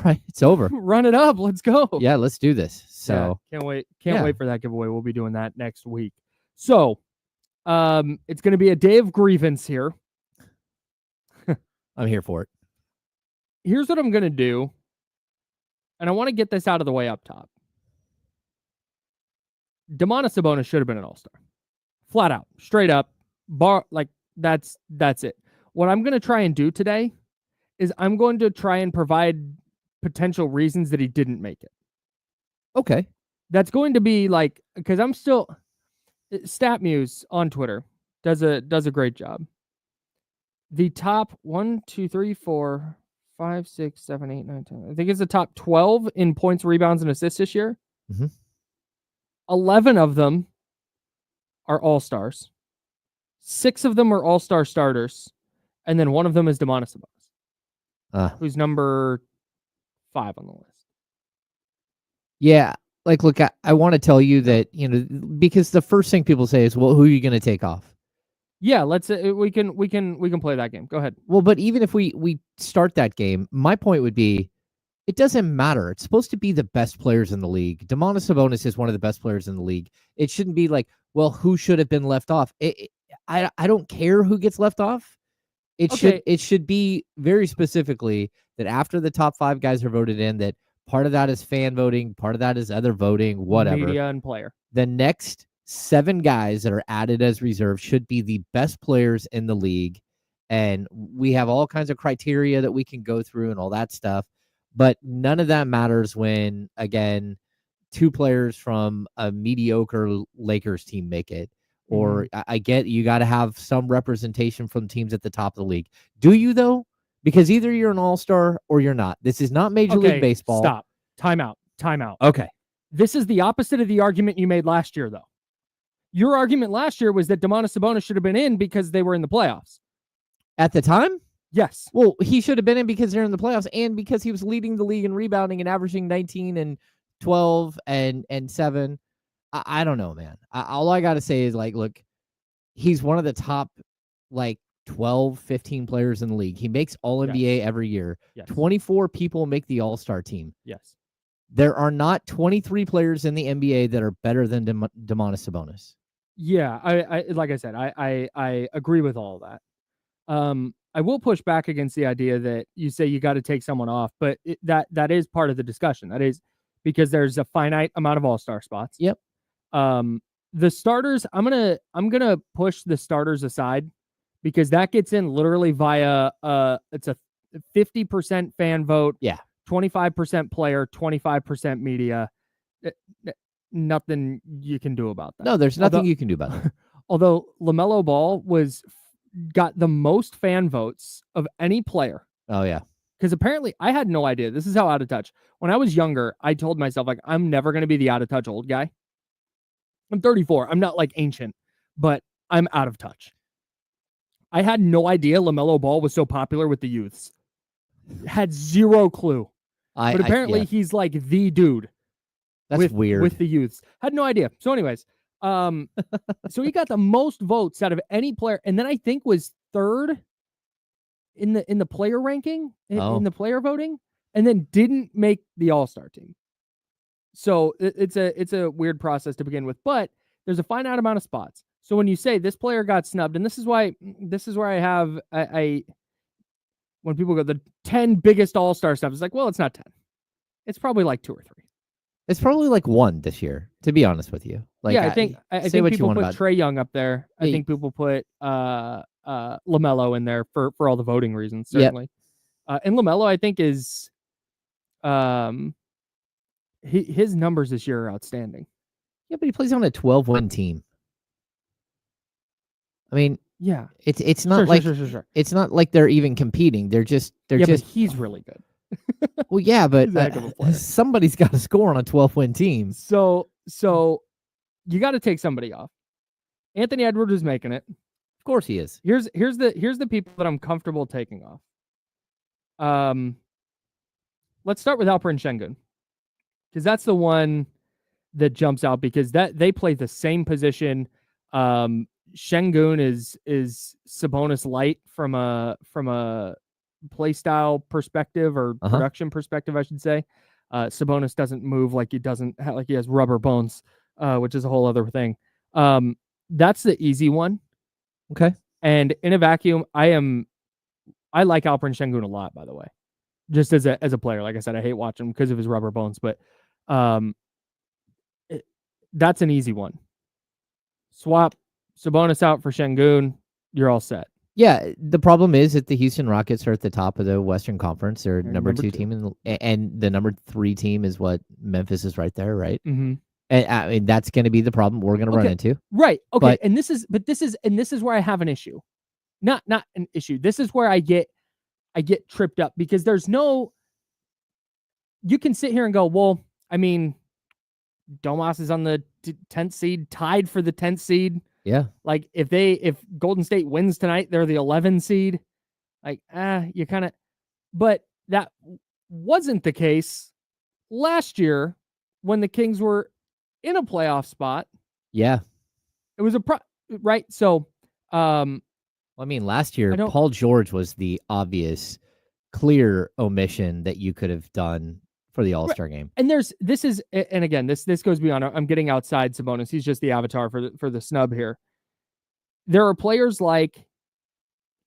right, it's over. Run it up. Let's go. Yeah, let's do this. So can't wait. Can't wait for that giveaway. We'll be doing that next week. So, it's going to be a day of grievance here. I'm here for it. Here's what I'm going to do, and I want to get this out of the way up top. Domantas Sabonis should have been an all-star. Flat out, straight up, that's it. What I'm going to try and do today is I'm going to try and provide potential reasons that he didn't make it. Okay. That's going to be because I'm still StatMuse on Twitter does a great job. The top 1, 2, 3, 4, 5, 6, 7, 8, 9, 10. I think it's the top 12 in points, rebounds, and assists this year. Mm-hmm. 11 of them are all-stars. 6 of them are all-star starters. And then one of them is Domantas Sabonis, who's number 5 on the list. Yeah. Look, I want to tell you that, because the first thing people say is, well, who are you going to take off? Yeah, let's we can play that game. Go ahead. Well, but even if we start that game, my point would be, it doesn't matter. It's supposed to be the best players in the league. Domantas Sabonis is one of the best players in the league. It shouldn't be well, who should have been left off? I don't care who gets left off. It should be very specifically that after the top 5 guys are voted in, that part of that is fan voting, part of that is other voting, whatever. Media and player. The next 7 guys that are added as reserve should be the best players in the league. And we have all kinds of criteria that we can go through and all that stuff. But none of that matters when, again, 2 players from a mediocre Lakers team make it. Or I get you got to have some representation from teams at the top of the league. Do you, though? Because either you're an all-star or you're not. This is not Major League Baseball. Stop. Time out. Okay. This is the opposite of the argument you made last year, though. Your argument last year was that Domantas Sabonis should have been in because they were in the playoffs. At the time? Yes. Well, he should have been in because they're in the playoffs and because he was leading the league in rebounding and averaging 19 and 12 and 7. I don't know, man. All I got to say is, look, he's one of the top, 12, 15 players in the league. He makes All-NBA every year. Yes. 24 people make the All-Star team. Yes. There are not 23 players in the NBA that are better than Domantas Sabonis. Yeah, I like I said, I agree with all that. I will push back against the idea that you say you got to take someone off, but that is part of the discussion. That is because there's a finite amount of all-star spots. Yep. The starters, I'm gonna push the starters aside because that gets in literally via it's a 50% fan vote. Yeah. 25% player, 25% media. Nothing you can do about that. No, there's nothing you can do about it. Although LaMelo Ball got the most fan votes of any player. Oh, yeah. Because apparently I had no idea. This is how out of touch. When I was younger, I told myself, I'm never going to be the out of touch old guy. I'm 34. I'm not ancient, but I'm out of touch. I had no idea LaMelo Ball was so popular with the youths. Had zero clue. But apparently he's the dude. That's weird. With the youths. Had no idea. So anyways, so he got the most votes out of any player, and then I think was 3rd in the player ranking, in the player voting, and then didn't make the All-Star team. So it's a weird process to begin with, but there's a finite amount of spots. So when you say this player got snubbed, and this is where I have when people go the 10 biggest All-Star stuff, it's well, it's not 10. It's probably 2 or 3. It's probably 1 this year, to be honest with you. I think people put Trae Young up there. I think people put LaMelo in there for all the voting reasons, certainly. Yep. And LaMelo, I think, is his numbers this year are outstanding. Yeah, but he plays on a 12-win team. I mean, yeah, it's not sure. It's not like they're even competing. They're just but he's really good. Well, yeah, but somebody's got to score on a 12-win team. So you got to take somebody off. Anthony Edwards is making it. Of course he is. Here's the people that I'm comfortable taking off. Let's start with Alperen Şengün, because that's the one that jumps out because they play the same position. Şengün is Sabonis light from a play style perspective or production perspective, I should say. Sabonis doesn't move like he has rubber bones, which is a whole other thing. That's the easy one. Okay. And in a vacuum, I like Alperen Şengün a lot, by the way. Just as a player. Like I said, I hate watching him because of his rubber bones, but that's an easy one. Swap Sabonis out for Şengün, you're all set. Yeah, the problem is that the Houston Rockets are at the top of the Western Conference. They're number two team, and the number 3 team is what Memphis is right there, right? Mm-hmm. And I mean, that's going to be the problem we're going to run into. Right. Okay. And this is where I have an issue. Not an issue. This is where I get tripped up because there's no. You can sit here and go, well, I mean, Domas is on the 10th seed, tied for the 10th seed. Yeah. Like if Golden State wins tonight, they're the 11 seed. Like, you kind of, but that wasn't the case last year when the Kings were in a playoff spot. Yeah. It was right. So, I mean, last year, Paul George was the obvious, clear omission that you could have done for the All-Star game. And again, this goes beyond, I'm getting outside Sabonis. He's just the avatar for the snub here. There are players like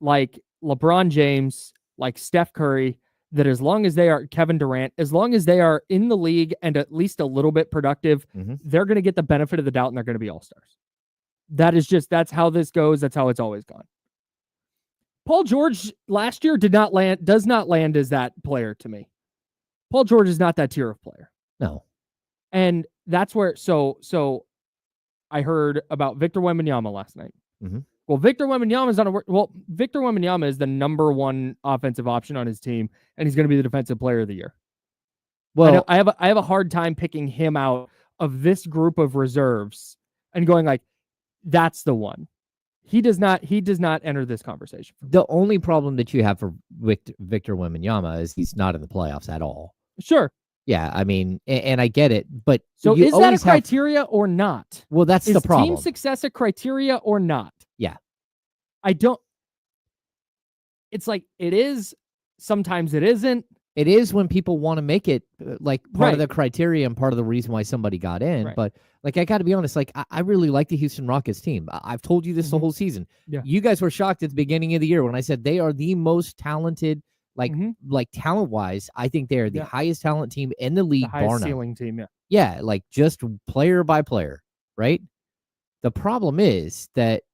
LeBron James, like Steph Curry, that as long as they are Kevin Durant, as long as they are in the league and at least a little bit productive, they're going to get the benefit of the doubt and they're going to be all-stars. That's how this goes. That's how it's always gone. Paul George last year does not land as that player to me. Paul George is not that tier of player. No. And that's where, so I heard about Victor Wembanyama last night. Mm-hmm. Well, Victor Wembanyama is the number 1 offensive option on his team, and he's going to be the defensive player of the year. Well, I have a hard time picking him out of this group of reserves and going like, that's the one. He does not enter this conversation. The only problem that you have for Victor Wembanyama is he's not in the playoffs at all. Sure. Yeah, I mean, and I get it, but so is that a criteria or not? Well, that's the problem. Is team success a criteria or not? Yeah. It's like it is. Sometimes it isn't. It is when people want to make it like part of the criteria and part of the reason why somebody got in. Right. But like, I got to be honest, like I really like the Houston Rockets team. I've told you this the whole season. Yeah. You guys were shocked at the beginning of the year when I said they are the most talented, like talent wise. I think they are the highest talent team in the league. The highest ceiling team. Yeah. Yeah. Like just player by player. Right. The problem is that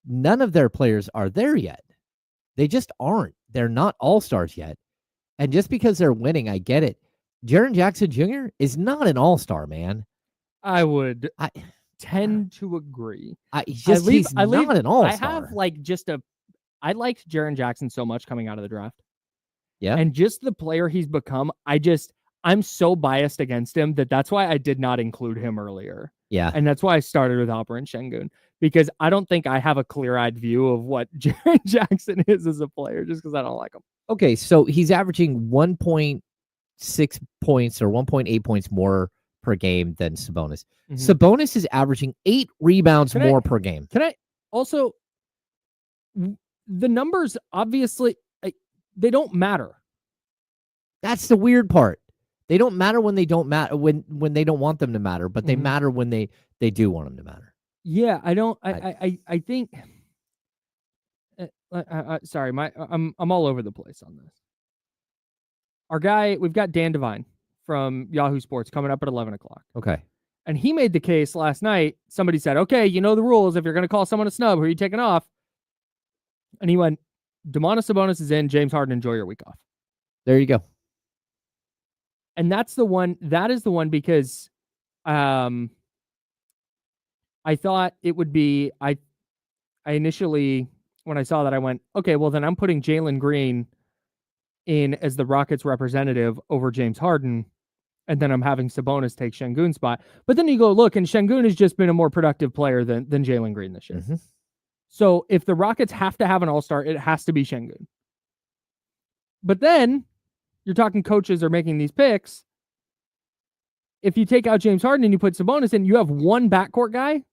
none of their players are there yet. They just aren't. They're not all-stars yet. And just because they're winning, I get it. Jaren Jackson Jr. is not an all-star, man. I would tend to agree. He's not an all-star. I have I liked Jaren Jackson so much coming out of the draft. Yeah. And just the player he's become, I'm so biased against him that's why I did not include him earlier. Yeah. And that's why I started with Alperen Şengün, because I don't think I have a clear-eyed view of what Jaren Jackson is as a player just because I don't like him. Okay, so he's averaging 1.6 points or 1.8 points more per game than Sabonis. Mm-hmm. Sabonis is averaging 8 rebounds more per game. Can I also, the numbers, obviously, they don't matter. That's the weird part. They don't matter when they don't matter, when they don't want them to matter, but they matter when they do want them to matter. Yeah, I think. Sorry, I'm all over the place on this. Our guy, we've got Dan Devine from Yahoo Sports coming up at 11 o'clock. Okay. And he made the case last night. Somebody said, okay, you know the rules. If you're going to call someone a snub, who are you taking off? And he went, Domantas Sabonis is in. James Harden, enjoy your week off. There you go. And that's the one. That is the one because I thought it would be. I initially, when I saw that, I went, okay, well, then I'm putting Jalen Green in as the Rockets representative over James Harden. And then I'm having Sabonis take Şengün's spot. But then you go, look, and Şengün has just been a more productive player than Jalen Green this year. Mm-hmm. So if the Rockets have to have an all-star, it has to be Şengün. But then you're talking coaches are making these picks. If you take out James Harden and you put Sabonis in, you have one backcourt guy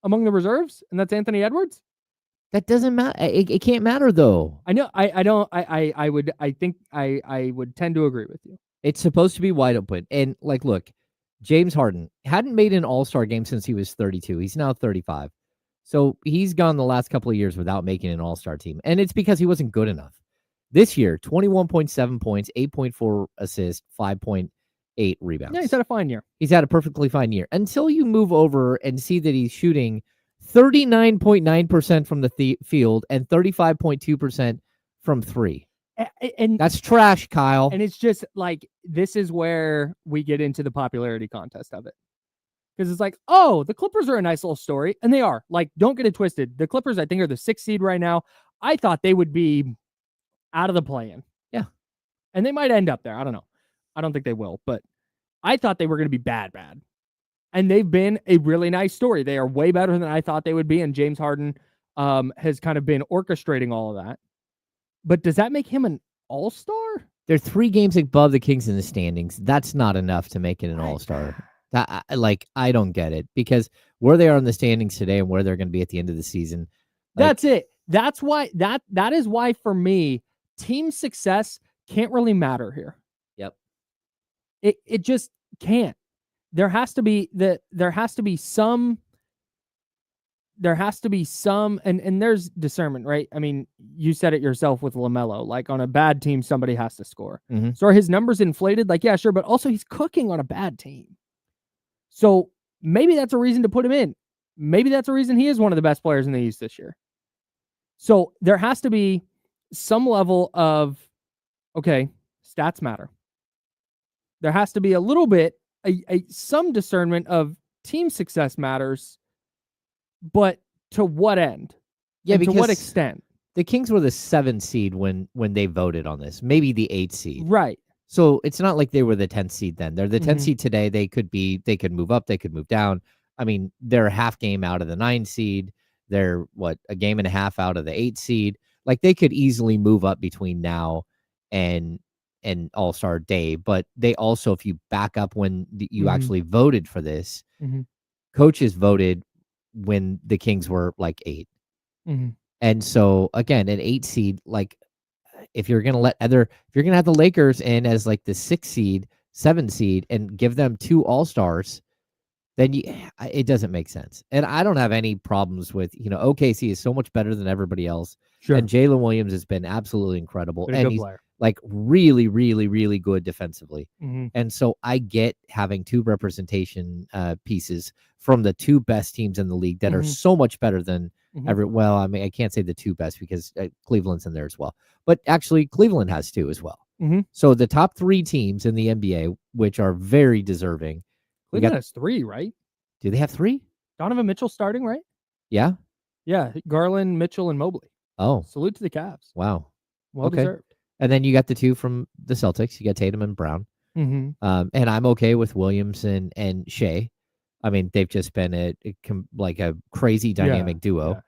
among the reserves, and that's Anthony Edwards. That doesn't matter. It can't matter though. I know. I don't. I would. I think I would tend to agree with you. It's supposed to be wide open. And like, look, James Harden hadn't made an All-Star game since he was 32. He's now 35. So he's gone the last couple of years without making an All-Star team. And it's because he wasn't good enough. This year, 21.7 points, 8.4 assists, 5.8 rebounds. Yeah, he's had a fine year. He's had a perfectly fine year. Until you move over and see that he's shooting 39.9% from the field and 35.2% from three. And that's trash, Kyle. And it's just like, this is where we get into the popularity contest of it. Because it's like, oh, the Clippers are a nice little story. And they are. Like, don't get it twisted. The Clippers, I think, are the 6th seed right now. I thought they would be out of the play-in. Yeah. And they might end up there. I don't know. I don't think they will. But I thought they were going to be bad. And they've been a really nice story. They are way better than I thought they would be. And James Harden has kind of been orchestrating all of that. But does that make him an all-star? They're 3 games above the Kings in the standings. That's not enough to make it an all-star. I don't get it, because where they are in the standings today and where they're going to be at the end of the season. That's it. That's why that is why, for me, team success can't really matter here. Yep. It just can't. There has to be some, and there's discernment, right? I mean, you said it yourself with LaMelo. Like, on a bad team, somebody has to score. Mm-hmm. So are his numbers inflated? Like, yeah, sure, but also he's cooking on a bad team. So maybe that's a reason to put him in. Maybe that's a reason he is one of the best players in the East this year. So there has to be some level of, okay, stats matter. There has to be a little bit, some discernment of team success matters, but to what end? Yeah, because to what extent? The Kings were the 7th seed when they voted on this, maybe the 8th seed. Right. So it's not like they were the 10th seed then. They're the 10th seed today. They could move up, they could move down. I mean, they're a half game out of the 9th seed. They're a game and a half out of the 8th seed. Like, they could easily move up between now and All-Star Day. But they also, if you back up when you actually voted for this, coaches voted when the Kings were like 8. And so again, an 8 seed, like, if you're going to have the Lakers in as like the 6th seed, 7th seed, and give them 2 All-Stars, then it doesn't make sense. And I don't have any problems with, OKC is so much better than everybody else. Sure. And Jalen Williams has been absolutely incredible. Been a and good he's player. Like, really, really, really good defensively. And so I get having 2 representation pieces from the 2 best teams in the league that are so much better than well, I mean, I can't say the 2 best, because Cleveland's in there as well. But actually, Cleveland has 2 as well. So the top 3 teams in the NBA, which are very deserving. Cleveland has 3, right? Do they have 3? Donovan Mitchell starting, right? Yeah. Yeah. Garland, Mitchell, and Mobley. Oh. Salute to the Cavs. Wow. Well deserved. And then you got the 2 from the Celtics. You got Tatum and Brown. And I'm okay with Williams and Shea. I mean, they've just been a crazy dynamic duo. Yeah.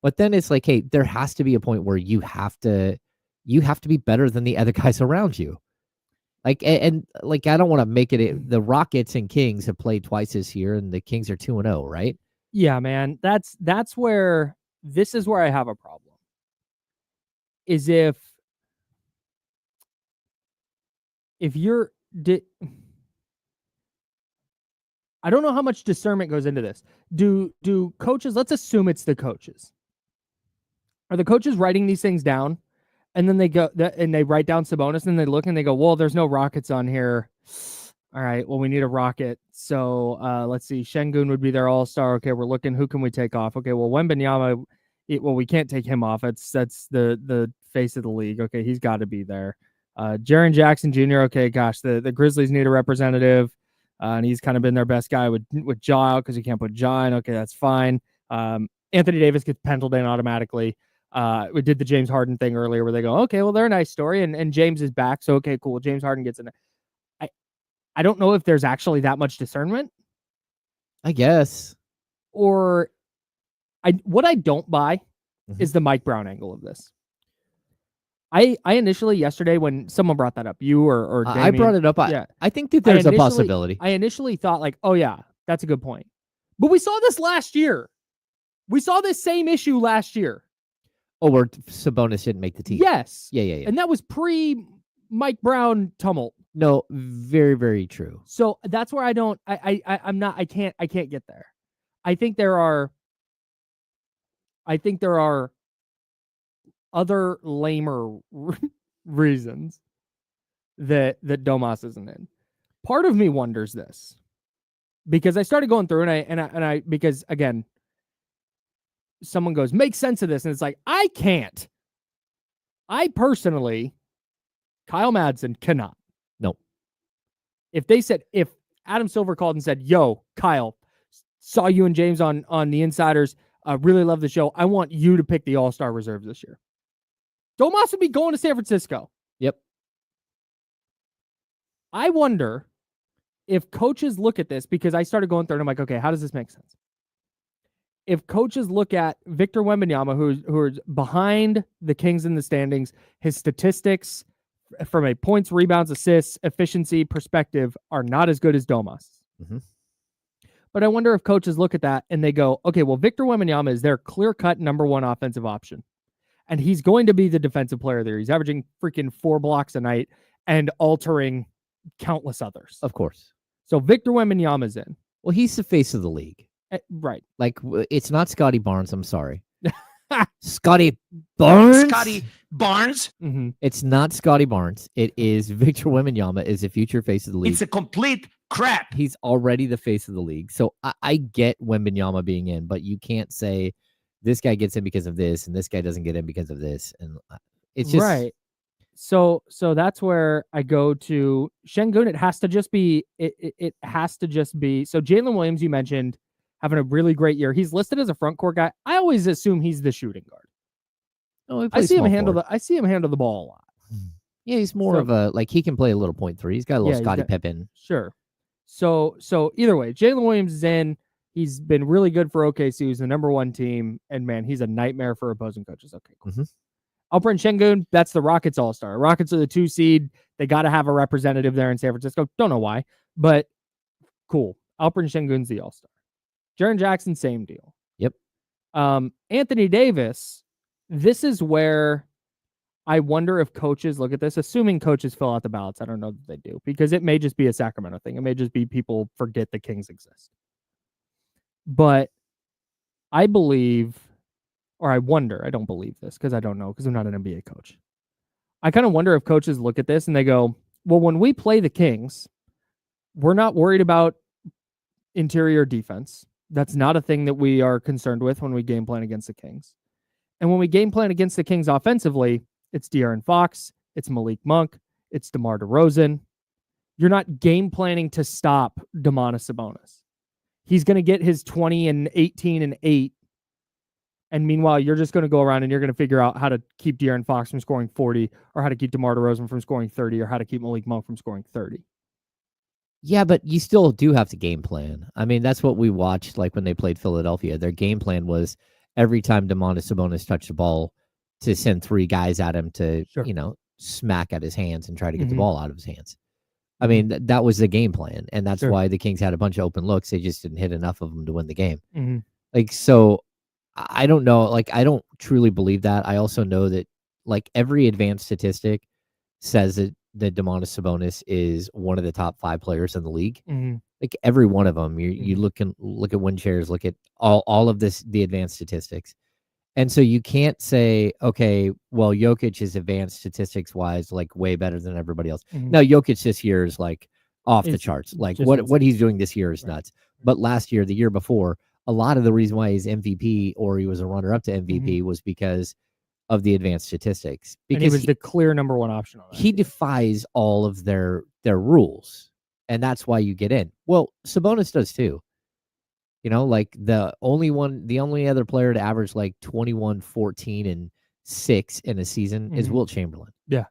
But then it's like, hey, there has to be a point where you have to be better than the other guys around you. Like, and like, I don't want to make it. The Rockets and Kings have played twice this year, and the Kings are 2-0, right? Yeah, man. This is where I have a problem. Is if you're, I don't know how much discernment goes into this. Do coaches, let's assume it's the coaches. Are the coaches writing these things down? And then they go and they write down Sabonis, and they look and they go, well, there's no Rockets on here. All right, well, we need a Rocket. So let's see. Şengün would be their all-star. Okay, we're looking. Who can we take off? Okay, well, Wembanyama, we can't take him off. That's the face of the league. Okay, he's got to be there. Jaren Jackson Jr., okay, gosh, the Grizzlies need a representative. And he's kind of been their best guy with Ja out because you can't put Ja in. Okay, that's fine. Anthony Davis gets penciled in automatically. We did the James Harden thing earlier where they go, okay, well, they're a nice story, and James is back, so okay, cool. James Harden gets in it. I don't know if there's actually that much discernment. I guess. Or what I don't buy is the Mike Brown angle of this. I initially yesterday when someone brought that up, you or Damien, I brought it up. I think that there's a possibility. I initially thought like, oh yeah, that's a good point. But we saw this last year. We saw this same issue last year. Oh, where Sabonis didn't make the team. Yes. Yeah. And that was pre Mike Brown tumult. No, very, very true. So that's where I can't get there. I think there are other lamer reasons that Domas isn't in. Part of me wonders this because I started going through and I because again, someone goes, make sense of this. And it's like, I can't. I personally, Kyle Madsen cannot. No. If Adam Silver called and said, yo, Kyle, saw you and James on the Insiders, really love the show. I want you to pick the All-Star reserves this year. Domas would be going to San Francisco. Yep. I wonder if coaches look at this, because I started going through and I'm like, okay, how does this make sense? If coaches look at Victor Wembanyama, who's behind the Kings in the standings, his statistics from a points, rebounds, assists, efficiency perspective are not as good as Domas. Mm-hmm. But I wonder if coaches look at that and they go, okay, well, Victor Wembanyama is their clear-cut number one offensive option. And he's going to be the defensive player there. He's averaging freaking 4 blocks a night and altering countless others. Of course. So Victor Wembanyama's in. Well, he's the face of the league. Right. Like, it's not Scotty Barnes. I'm sorry. Scotty Barnes? Scotty Barnes? Mm-hmm. It's not Scotty Barnes. It is Victor Wembanyama is the future face of the league. It's a complete crap. He's already the face of the league. So I get Wembanyama being in, but you can't say this guy gets in because of this and this guy doesn't get in because of this. And it's just... Right. So that's where I go to Şengün. It has to just be, it has to just be, so Jalen Williams, you mentioned, having a really great year. He's listed as a front court guy. I always assume he's the shooting guard. Oh, I see him handle the ball a lot. Yeah, he's more of a, like, he can play a little point three. He's got a little Scottie Pippen. Sure. So either way, Jalen Williams is in. He's been really good for OKC. He's the number one team. And man, he's a nightmare for opposing coaches. Okay, cool. Mm-hmm. Alperen Şengün, that's the Rockets all-star. Rockets are the 2 seed. They got to have a representative there in San Francisco. Don't know why, but cool. Alperen Şengün's the all-star. Jaren Jackson, same deal. Yep. Anthony Davis, this is where I wonder if coaches look at this, assuming coaches fill out the ballots. I don't know that they do, because it may just be a Sacramento thing. It may just be people forget the Kings exist. But I believe, or I wonder, I don't believe this because I don't know, because I'm not an NBA coach. I kind of wonder if coaches look at this and they go, well, when we play the Kings, we're not worried about interior defense. That's not a thing that we are concerned with when we game plan against the Kings. And when we game plan against the Kings offensively, it's De'Aaron Fox, it's Malik Monk, it's DeMar DeRozan. You're not game planning to stop Domantas Sabonis. He's going to get his 20 and 18 and 8. And meanwhile, you're just going to go around and you're going to figure out how to keep De'Aaron Fox from scoring 40, or how to keep DeMar DeRozan from scoring 30, or how to keep Malik Monk from scoring 30. Yeah, but you still do have to game plan. I mean, that's what we watched, like when they played Philadelphia. Their game plan was every time Domantas Sabonis touched the ball to send 3 guys at him to, smack at his hands and try to get the ball out of his hands. I mean, that was the game plan. And that's why the Kings had a bunch of open looks. They just didn't hit enough of them to win the game. Mm-hmm. Like, so I don't know. Like, I don't truly believe that. I also know that, like, every advanced statistic says that Domantas Sabonis is one of the top 5 players in the league. Mm-hmm. Like, every one of them. You look at win shares, look at all of this, the advanced statistics. And so you can't say, okay, well, Jokic is advanced statistics wise, like, way better than everybody else. Mm-hmm. Now, Jokic this year is like off the charts. Like, what he's doing this year is nuts. But last year, the year before, a lot of the reason why he's MVP, or he was a runner-up to MVP, was because of the advanced statistics. Because and he was the clear number one option on that. He defies all of their rules, and that's why you get in. Well, Sabonis does too. Like the only other player to average like 21, 14, and 6 in a season is Wilt Chamberlain. Yeah.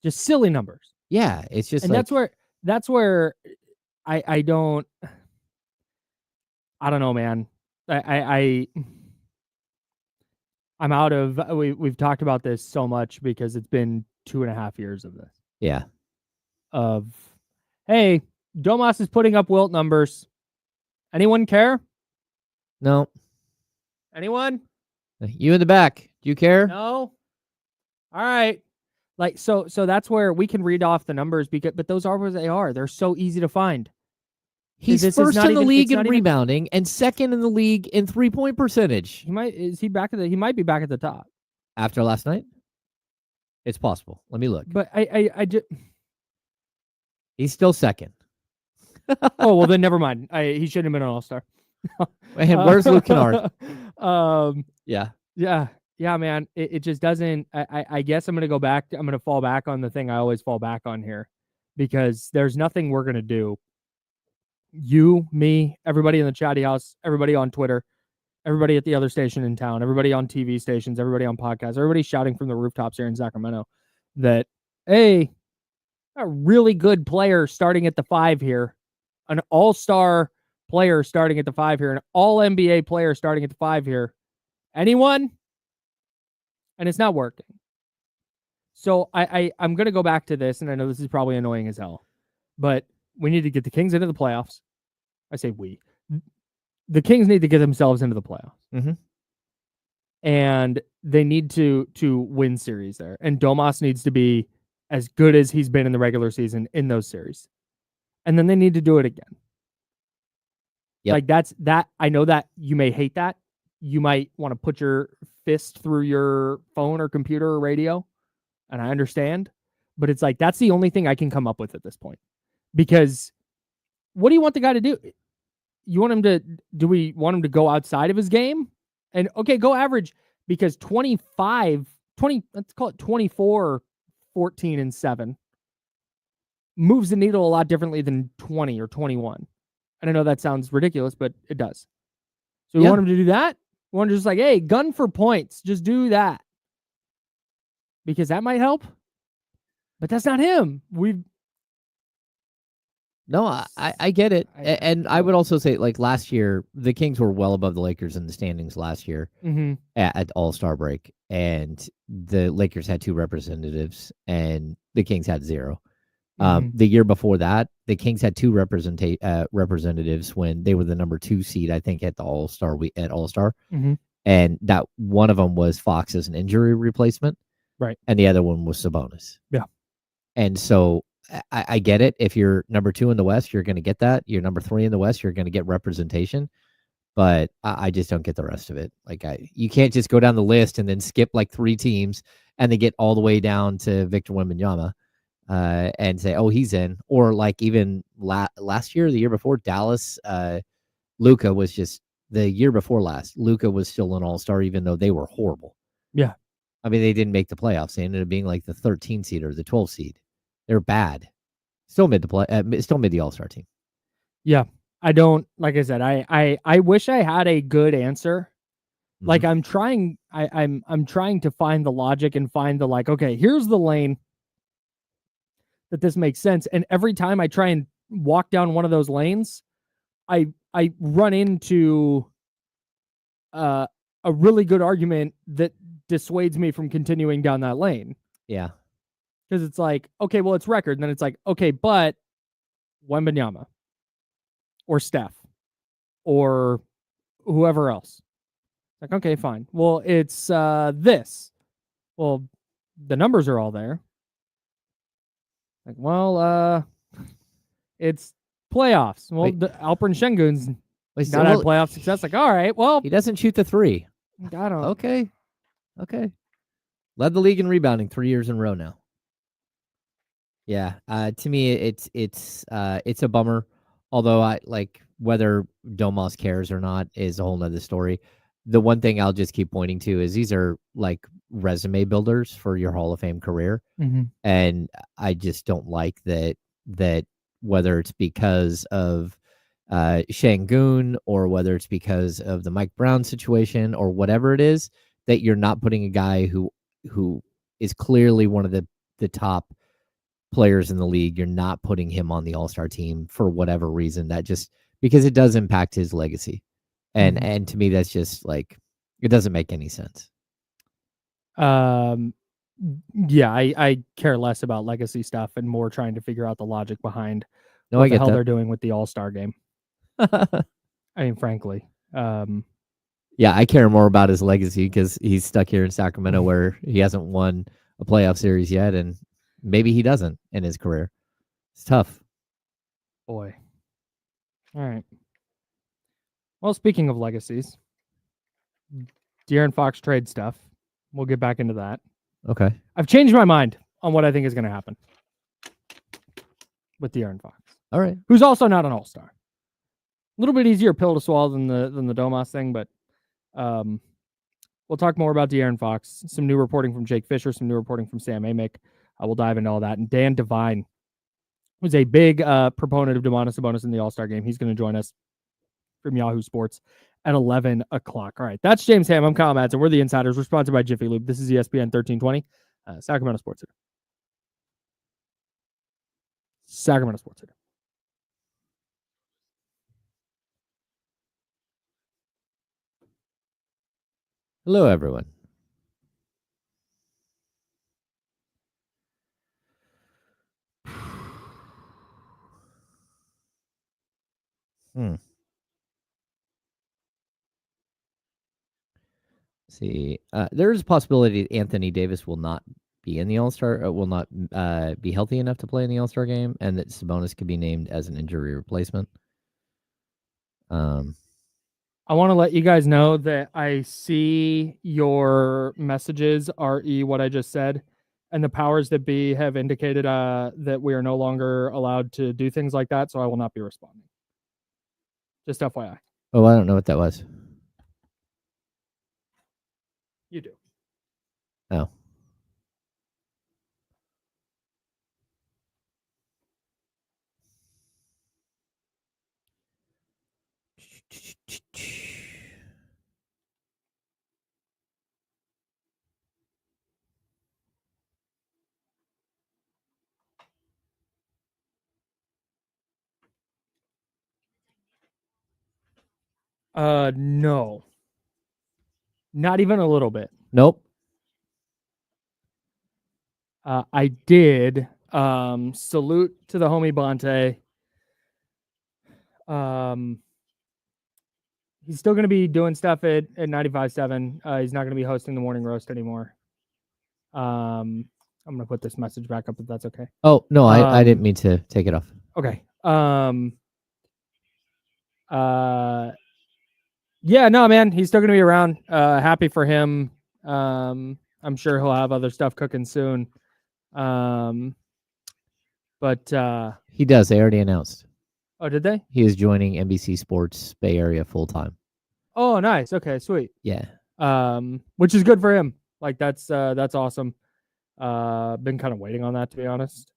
Just silly numbers. Yeah. It's just, and like, that's where I don't know, man. I'm out of, we've talked about this so much because it's been 2.5 years of this. Yeah. Of, hey, Domas is putting up Wilt numbers. Anyone care? No. Anyone? You in the back. Do you care? No. All right. Like so that's where we can read off the numbers but those are what they are. They're so easy to find. He's first in the league in rebounding and second in the league in 3-point percentage. He might be back at the top. After last night? It's possible. Let me look. But I just he's still second. Oh, well then never mind. He shouldn't have been an all-star. And where's Luke Kennard? Yeah, man. It just doesn't. I guess I'm gonna go back. I'm gonna fall back on the thing I always fall back on here, because there's nothing we're gonna do. You, me, everybody in the chatty house, everybody on Twitter, everybody at the other station in town, everybody on TV stations, everybody on podcasts, everybody shouting from the rooftops here in Sacramento that, hey, a really good player starting at the 5 here, an all-star player starting at the 5 here, an all-NBA player starting at the 5 here. Anyone? And it's not working. So I'm going to go back to this, and I know this is probably annoying as hell, but we need to get the Kings into the playoffs. I say we. The Kings need to get themselves into the playoffs. Mm-hmm. And they need to win series there. And Domas needs to be as good as he's been in the regular season in those series. And then they need to do it again. Yep. Like that. I know that you may hate that. You might want to put your fist through your phone or computer or radio. And I understand. But it's like, that's the only thing I can come up with at this point. Because what do you want the guy to do? Do we want him to go outside of his game? And okay, go average, because 20, let's call it 24, 14, and 7 moves the needle a lot differently than 20 or 21. And I know that sounds ridiculous, but it does. So we want him to do that? We want to just like, hey, gun for points. Just do that. Because that might help. But that's not him. No, I get it. And I would also say, like, last year, the Kings were well above the Lakers in the standings last year at All-Star break. And the Lakers had 2 representatives, and the Kings had 0. The year before that, the Kings had 2 representatives when they were the number 2 seed, I think, at the All-Star. And that one of them was Fox as an injury replacement. Right. And the other one was Sabonis. Yeah. And so I get it. If you're number 2 in the West, you're going to get that. You're number 3 in the West, you're going to get representation. But I just don't get the rest of it. Like, you can't just go down the list and then skip like 3 teams and then get all the way down to Victor Wembanyama and say, oh, he's in. Or like even last year, the year before, Dallas, Luka was just the year before last. Luka was still an all-star, even though they were horrible. Yeah. I mean, they didn't make the playoffs. They ended up being like the 13 seed or the 12 seed. They're bad. Still mid the All-Star team. Yeah. I don't, like I said, I wish I had a good answer. Mm-hmm. Like I'm trying to find the logic and find the, like, okay, here's the lane that this makes sense. And every time I try and walk down one of those lanes, I run into a really good argument that dissuades me from continuing down that lane. Yeah. Because it's like, okay, well, it's record. And then it's like, okay, but Wembanyama or Steph or whoever else. Like, okay, fine. Well, it's this. Well, the numbers are all there. Like, well, it's playoffs. Well, Alperen Şengün's not had playoff success. Like, all right, well. He doesn't shoot the 3. I don't. Okay. Led the league in rebounding 3 years in a row now. Yeah, to me, it's a bummer. Although I like whether Domas cares or not is a whole nother story. The one thing I'll just keep pointing to is these are like resume builders for your Hall of Fame career, and I just don't like that whether it's because of Şengün or whether it's because of the Mike Brown situation or whatever it is, that you're not putting a guy who is clearly one of the top players in the league. You're not putting him on the All-Star team for whatever reason. That just because it does impact his legacy. And to me, that's just like, it doesn't make any sense. Yeah, I care less about legacy stuff and more trying to figure out the logic behind what the hell they're doing with the All-Star game. I mean, frankly, Yeah, I care more about his legacy because he's stuck here in Sacramento where he hasn't won a playoff series yet, and maybe he doesn't in his career. It's tough. Boy. All right. Well, speaking of legacies, De'Aaron Fox trade stuff. We'll get back into that. Okay. I've changed my mind on what I think is going to happen with De'Aaron Fox. All right. Who's also not an all-star. A little bit easier pill to swallow than the Domas thing, but we'll talk more about De'Aaron Fox. Some new reporting from Jake Fisher, some new reporting from Sam Amick. We'll dive into all that. And Dan Devine, who's a big proponent of Domantas Sabonis in the All-Star game. He's going to join us from Yahoo Sports at 11 o'clock. All right, that's James Ham. I'm Kyle Madsen. We're the Insiders. We're sponsored by Jiffy Lube. This is ESPN 1320, Sacramento Sports Center. Sacramento Sports Center. Hello, everyone. See, there's a possibility that Anthony Davis will not be in the All-Star, will not be healthy enough to play in the All-Star game, and that Sabonis could be named as an injury replacement. I want to let you guys know that I see your messages, RE, what I just said, and the powers that be have indicated that we are no longer allowed to do things like that, so I will not be responding. Just FYI. Oh, I don't know what that was. You do. Oh. No. Not even a little bit. Nope. I did. Salute to the homie Bonta. He's still going to be doing stuff at 95.7. He's not going to be hosting the morning roast anymore. I'm going to put this message back up if that's okay. Oh, no, I didn't mean to take it off. Okay. Yeah, no, man, he's still going to be around. Happy for him. I'm sure he'll have other stuff cooking soon. But he does. They already announced. Oh, did they? He is joining NBC Sports Bay Area full time. Oh, nice. Okay, sweet. Yeah. Which is good for him. Like that's awesome. Been kind of waiting on that, to be honest.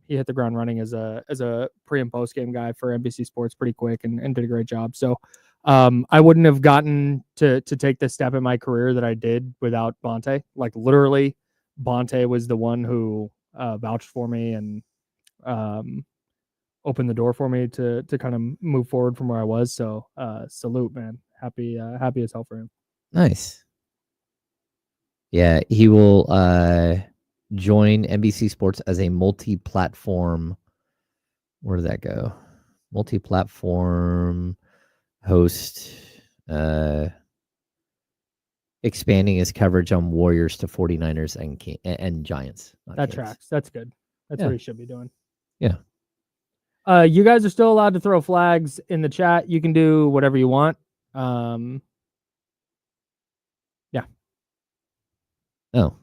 He hit the ground running as a pre and post game guy for NBC Sports pretty quick and did a great job. So I wouldn't have gotten to take this step in my career that I did without Bonta. Like literally, Bonta was the one who vouched for me and opened the door for me to kind of move forward from where I was. So salute, man. Happy as hell for him. Nice. Yeah, he will join NBC Sports as a multi-platform. Where does that go? Multi-platform host, expanding his coverage on Warriors to 49ers and Giants. That tracks. That's good. That's what he should be doing. Yeah. You guys are still allowed to throw flags in the chat. You can do whatever you want. Yeah. Oh.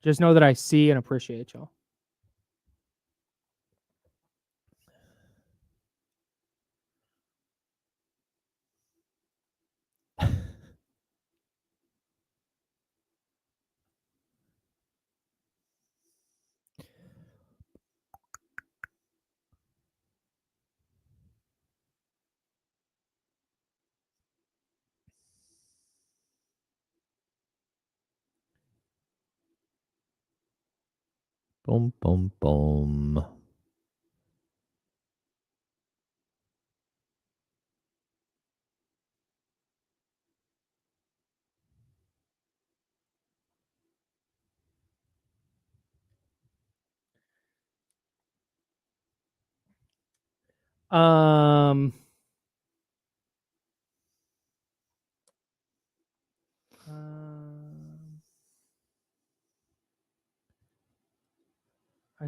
Just know that I see and appreciate y'all. Boom, boom, boom.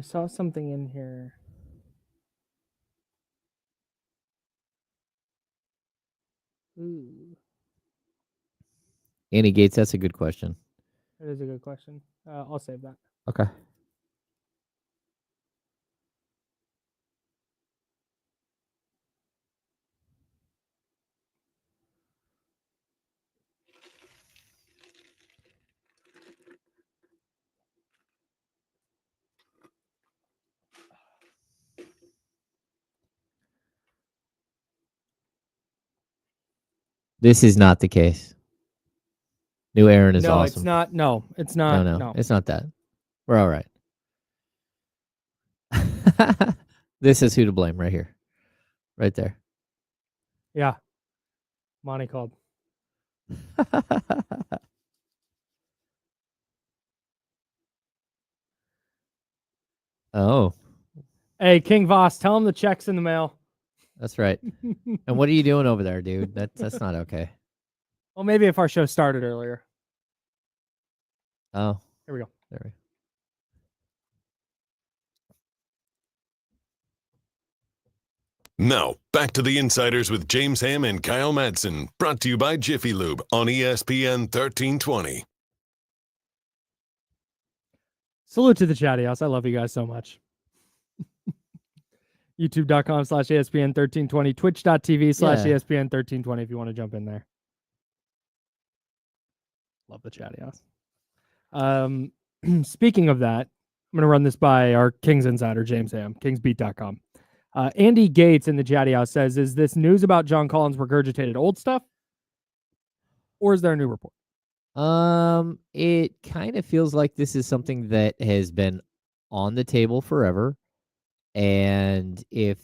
I saw something in here. Ooh. Andy Gates, that's a good question. That is a good question. I'll save that. Okay. This is not the case. New Aaron is awesome. It's not. No, it's not. No, it's not that. We're all right. This is who to blame right here. Right there. Yeah. Monty called. Oh. Hey, King Voss, tell him the check's in the mail. That's right. And what are you doing over there, dude? That's not okay. Well, maybe if our show started earlier. Oh. Here we go. There we go. Now, back to the Insiders with James Ham and Kyle Madsen, brought to you by Jiffy Lube on ESPN 1320. Salute to the chatty house. I love you guys so much. YouTube.com/ESPN1320, Twitch.tv/ESPN1320 if you want to jump in there. Love the chatty house. Speaking of that, I'm going to run this by our Kings Insider, James Ham, kingsbeat.com. Andy Gates in the chatty house says, is this news about John Collins regurgitated old stuff? Or is there a new report? It kind of feels like this is something that has been on the table forever. And if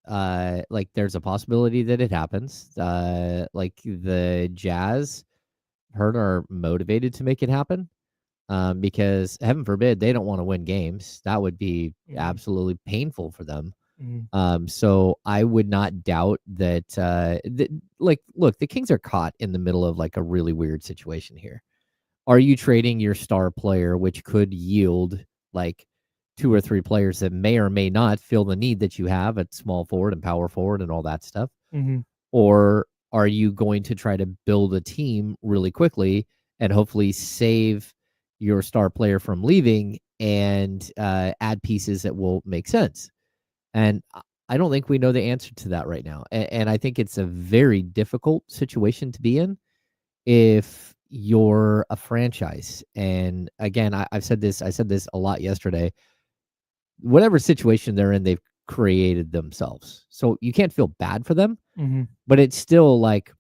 like there's a possibility that it happens, like the Jazz are motivated to make it happen. Because heaven forbid they don't want to win games. That would be absolutely painful for them. So I would not doubt that, look, the Kings are caught in the middle of like a really weird situation here. Are you trading your star player, which could yield like 2 or 3 players that may or may not fill the need that you have at small forward and power forward and all that stuff? Or are you going to try to build a team really quickly and hopefully save your star player from leaving and add pieces that will make sense? And I don't think we know the answer to that right now. And I think it's a very difficult situation to be in if you're a franchise. And again, I said this a lot yesterday. Whatever situation they're in, they've created themselves. So you can't feel bad for them, but it's still like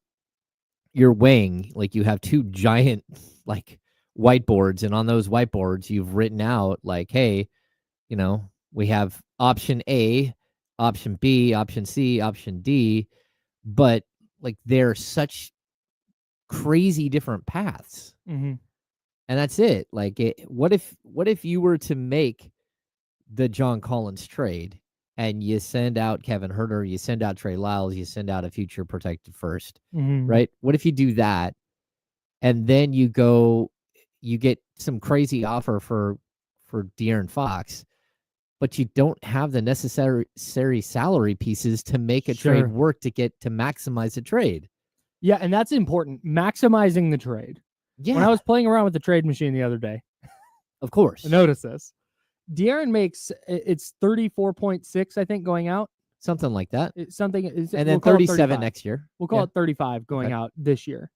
you're weighing, like you have 2 giant like whiteboards, and on those whiteboards you've written out like, hey, you know, we have option A, option B, option C, option D, but like they're such crazy different paths. And that's it. Like, what if you were to make the John Collins trade and you send out Kevin Huerter, you send out Trey Lyles, you send out a future protected first, right? What if you do that and then you get some crazy offer for De'Aaron Fox, but you don't have the necessary salary pieces to make a trade work to maximize the trade? Yeah, and that's important. Maximizing the trade. Yeah. When I was playing around with the trade machine the other day, of course, I noticed this. De'Aaron makes it's 34.6, I think, going out. Something like that. And then we'll 37 next year. We'll call it 35 going out this year.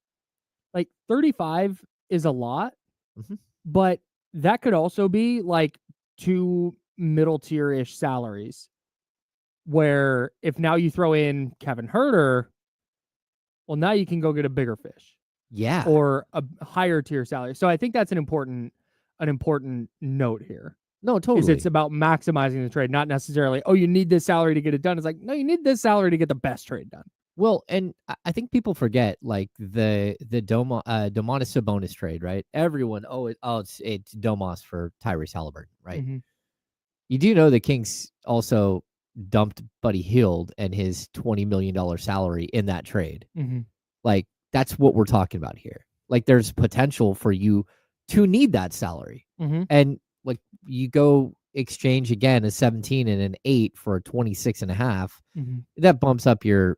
Like 35 is a lot, but that could also be like 2 middle tier-ish salaries, where if now you throw in Kevin Huerter, well, now you can go get a bigger fish. Yeah. Or a higher tier salary. So I think that's an important note here. No, totally. Is it's about maximizing the trade, not necessarily, oh, you need this salary to get it done. It's like, no, you need this salary to get the best trade done. Well, and I think people forget like the Domantas Sabonis trade, right? Everyone, it's Domas for Tyrese Halliburton, right? You do know the Kings also dumped Buddy Hield and his $20 million salary in that trade. Like, that's what we're talking about here. Like, there's potential for you to need that salary. And like, you go exchange again a 17 and an 8 for a 26.5, Mm-hmm. that bumps up your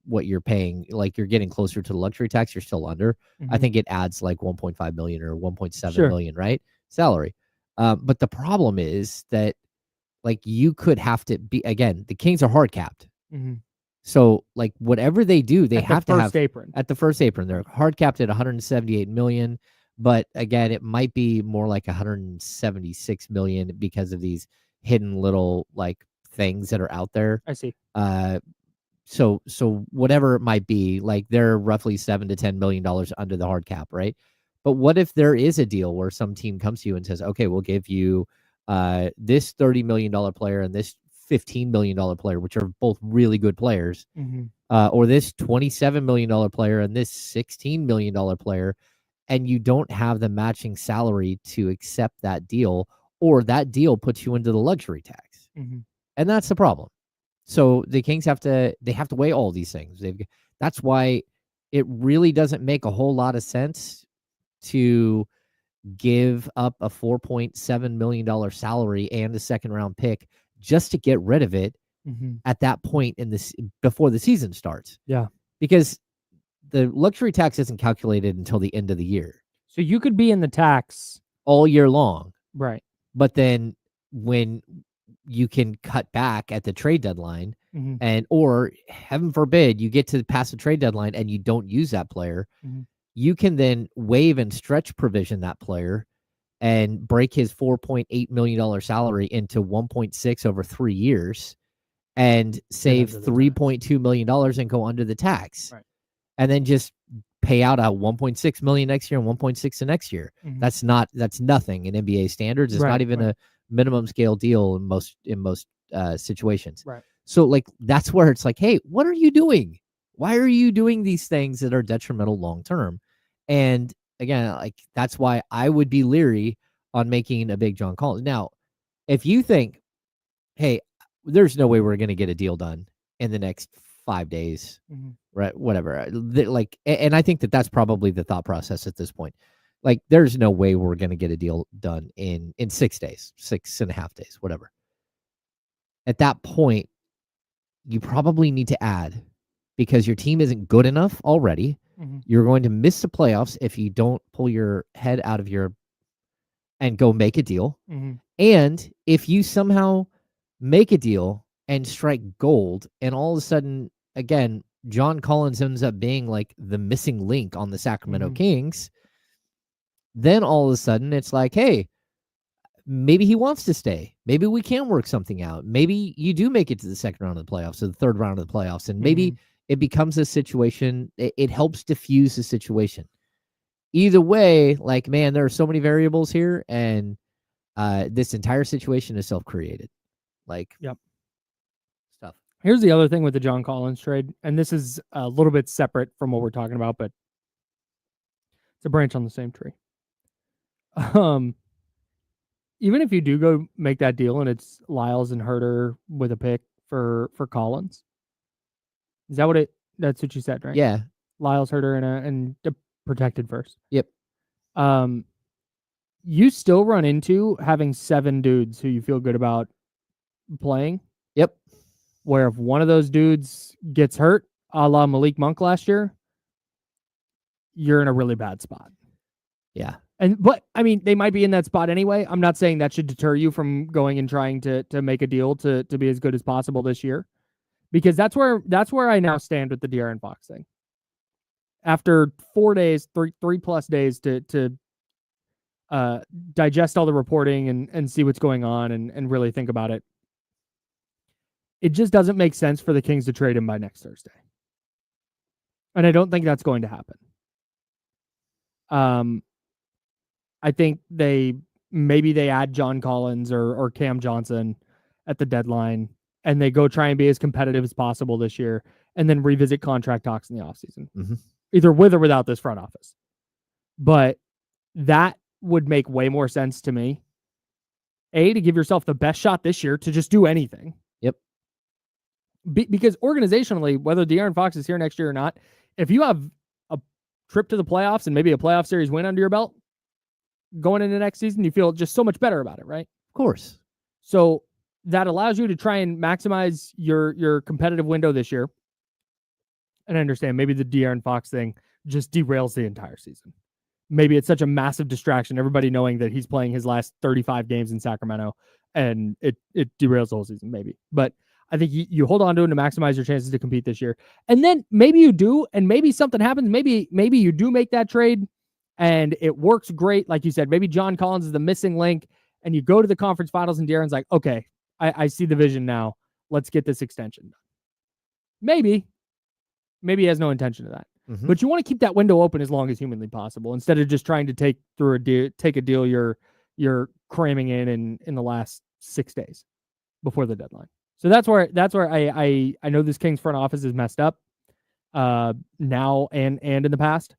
what you're paying. Like you're getting closer to the luxury tax. You're still under. Mm-hmm. I think it adds like 1.5 million or 1.7 Sure. million, right? Salary. But the problem is that like you could have to be, again, the Kings are hard capped. Mm-hmm. So like whatever they do, they have to have apron. at the first apron. They're hard capped at 178 million. But again, it might be more like 176 million because of these hidden little like things that are out there. I see. So whatever it might be, like they're roughly $7 to $10 million under the hard cap, right? But what if there is a deal where some team comes to you and says, okay, we'll give you this $30 million player and this $15 million player, which are both really good players, Mm-hmm. Or this $27 million player and this $16 million player, and you don't have the matching salary to accept that deal, or that deal puts you into the luxury tax. Mm-hmm. And that's the problem. So the Kings have to weigh all these things. That's why it really doesn't make a whole lot of sense to give up a $4.7 million salary and a second round pick just to get rid of it Mm-hmm. at that point before the season starts. Yeah. Because the luxury tax isn't calculated until the end of the year. So you could be in the tax all year long. Right. But then when you can cut back at the trade deadline, mm-hmm. and or heaven forbid you get to pass the trade deadline and you don't use that player, mm-hmm. you can then waive and stretch provision that player and break his $4.8 million salary into 1.6 over 3 years and save $3.2 million and go under the tax. Right. And then just pay out a 1.6 million next year and 1.6 the next year. Mm-hmm. That's nothing in NBA standards. It's not even a minimum scale deal in most situations. Right. So like that's where it's like, hey, what are you doing? Why are you doing these things that are detrimental long term? And again, like that's why I would be leery on making a big John Collins. Now, if you think, hey, there's no way we're going to get a deal done in the next 5 days, mm-hmm. right? Whatever. Like, and I think that's probably the thought process at this point. Like, there's no way we're going to get a deal done in 6 days, 6.5 days, whatever. At that point, you probably need to add, because your team isn't good enough already. Mm-hmm. You're going to miss the playoffs if you don't pull your head out of your and go make a deal. Mm-hmm. And if you somehow make a deal and strike gold, and all of a sudden, again, John Collins ends up being like the missing link on the Sacramento mm-hmm. Kings, then all of a sudden it's like, hey, maybe he wants to stay. Maybe we can work something out. Maybe you do make it to the second round of the playoffs or the third round of the playoffs, and maybe it becomes a situation. It helps diffuse the situation. Either way, like, man, there are so many variables here, and this entire situation is self-created. Like, yep. Stuff. Here's the other thing with the John Collins trade, and this is a little bit separate from what we're talking about, but it's a branch on the same tree. Even if you do go make that deal and it's Lyles and Herter with a pick for Collins, is that that's what you said, right? Yeah. Lyles, Herter, and a protected first. Yep. You still run into having 7 dudes who you feel good about playing. Yep. Where if one of those dudes gets hurt, a la Malik Monk last year, you're in a really bad spot. Yeah. But I mean, they might be in that spot anyway. I'm not saying that should deter you from going and trying to make a deal to be as good as possible this year, because that's where I now stand with the De'Aaron Fox thing. After 4 days, three plus days to digest all the reporting and see what's going on and really think about it, it just doesn't make sense for the Kings to trade him by next Thursday. And I don't think that's going to happen. I think they add John Collins or Cam Johnson at the deadline, and they go try and be as competitive as possible this year, and then revisit contract talks in the offseason, either with or without this front office. But that would make way more sense to me. To give yourself the best shot this year to just do anything. Yep. Because organizationally, whether De'Aaron Fox is here next year or not, if you have a trip to the playoffs and maybe a playoff series win under your belt going into next season, you feel just so much better about it, right? Of course. So that allows you to try and maximize your competitive window this year. And I understand maybe the De'Aaron Fox thing just derails the entire season. Maybe it's such a massive distraction, everybody knowing that he's playing his last 35 games in Sacramento, and it derails the whole season, maybe. But I think you hold on to him to maximize your chances to compete this year. And then maybe you do, and maybe something happens. Maybe you do make that trade, and it works great. Like you said, maybe John Collins is the missing link, and you go to the conference finals, and De'Aaron's like, okay, I see the vision now. Let's get this extension done. Maybe he has no intention of that. Mm-hmm. But you want to keep that window open as long as humanly possible, instead of just trying to take a deal you're cramming in the last 6 days before the deadline. So that's where I know this Kings front office is messed up now and in the past,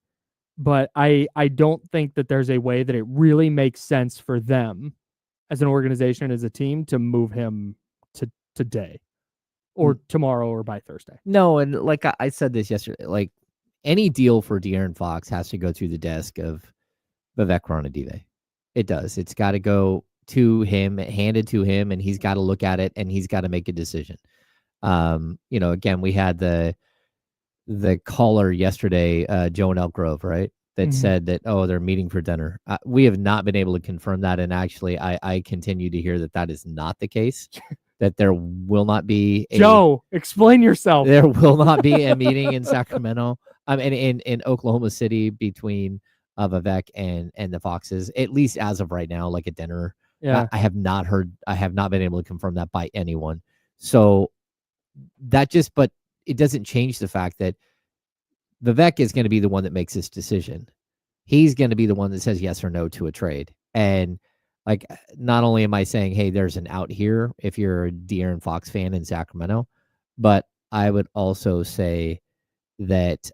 but I don't think that there's a way that it really makes sense for them as an organization, as a team, to move him to today or tomorrow or by Thursday. No, and like I said this yesterday, like any deal for De'Aaron Fox has to go through the desk of Vivek Ranadive. It does. It's got to go to him, handed to him, and he's got to look at it and he's got to make a decision. Again, we had the caller yesterday, Joe in Elk Grove, right? That said that, they're meeting for dinner. We have not been able to confirm that. And actually, I continue to hear that is not the case, that there will not be Joe, explain yourself. There will not be a meeting in Sacramento. In Oklahoma City between Vivek and the Foxes, at least as of right now, like a dinner. Yeah. I have not been able to confirm that by anyone. So but it doesn't change the fact that Vivek is going to be the one that makes this decision. He's going to be the one that says yes or no to a trade. And like, not only am I saying, hey, there's an out here if you're a De'Aaron Fox fan in Sacramento, but I would also say that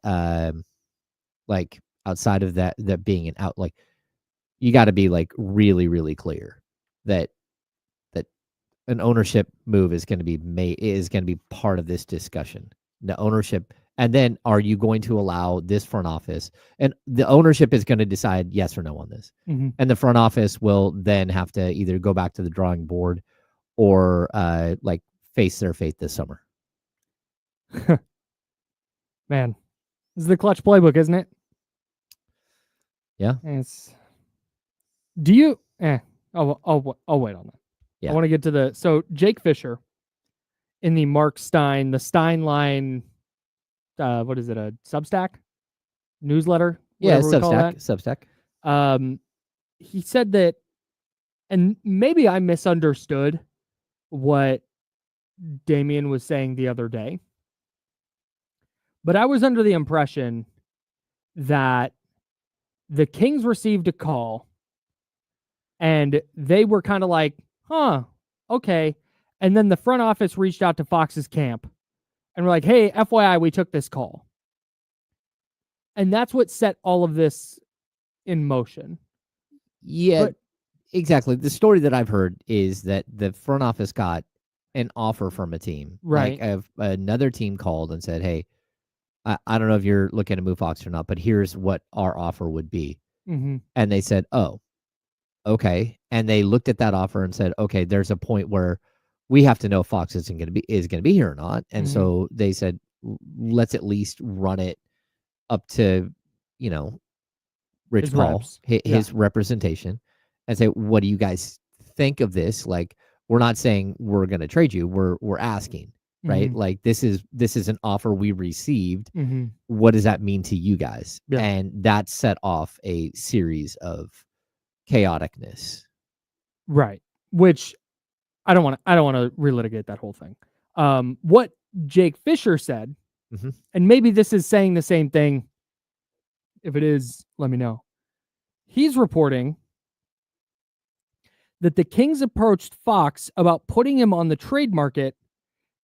like outside of that being an out, like you got to be like really, really clear that an ownership move is going to be part of this discussion. The ownership, and then are you going to allow this front office, and the ownership is going to decide yes or no on this, and the front office will then have to either go back to the drawing board or like face their fate this summer. Man, this is the clutch playbook, isn't it? Yeah. Do you? I'll wait on that. Yeah. I want to get to so Jake Fisher in the Mark Stein, the Stein line. What is it? A Substack newsletter? Yeah, Substack. He said that, and maybe I misunderstood what Damian was saying the other day, but I was under the impression that the Kings received a call and they were kind of like, okay. And then the front office reached out to Fox's camp and we're like, hey, FYI, we took this call. And that's what set all of this in motion. Yeah, exactly. The story that I've heard is that the front office got an offer from a team. Right. Like another team called and said, hey, I don't know if you're looking to move Fox or not, but here's what our offer would be. And they said, oh, okay. And they looked at that offer and said, okay, there's a point where we have to know Fox is going to be here or not. And so they said, let's at least run it up to, Rich his Paul, reps. his representation, and say, what do you guys think of this? Like, we're not saying we're going to trade you. We're asking, right? Like, this is an offer we received. What does that mean to you guys? Yeah. And that set off a series of chaoticness. Right. Which I don't want to relitigate that whole thing. What Jake Fisher said, and maybe this is saying the same thing. If it is, let me know. He's reporting that the Kings approached Fox about putting him on the trade market,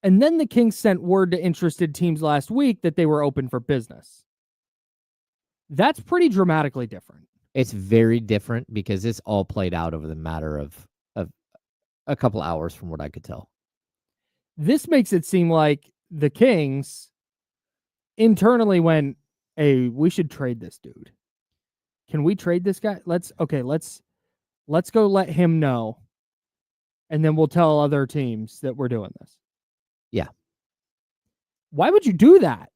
and then the Kings sent word to interested teams last week that they were open for business. That's pretty dramatically different. It's very different because it's all played out over the matter of a couple hours from what I could tell. This makes it seem like the Kings internally went, hey, we should trade this dude. Can we trade this guy? Let's go let him know and then we'll tell other teams that we're doing this. Yeah. Why would you do that?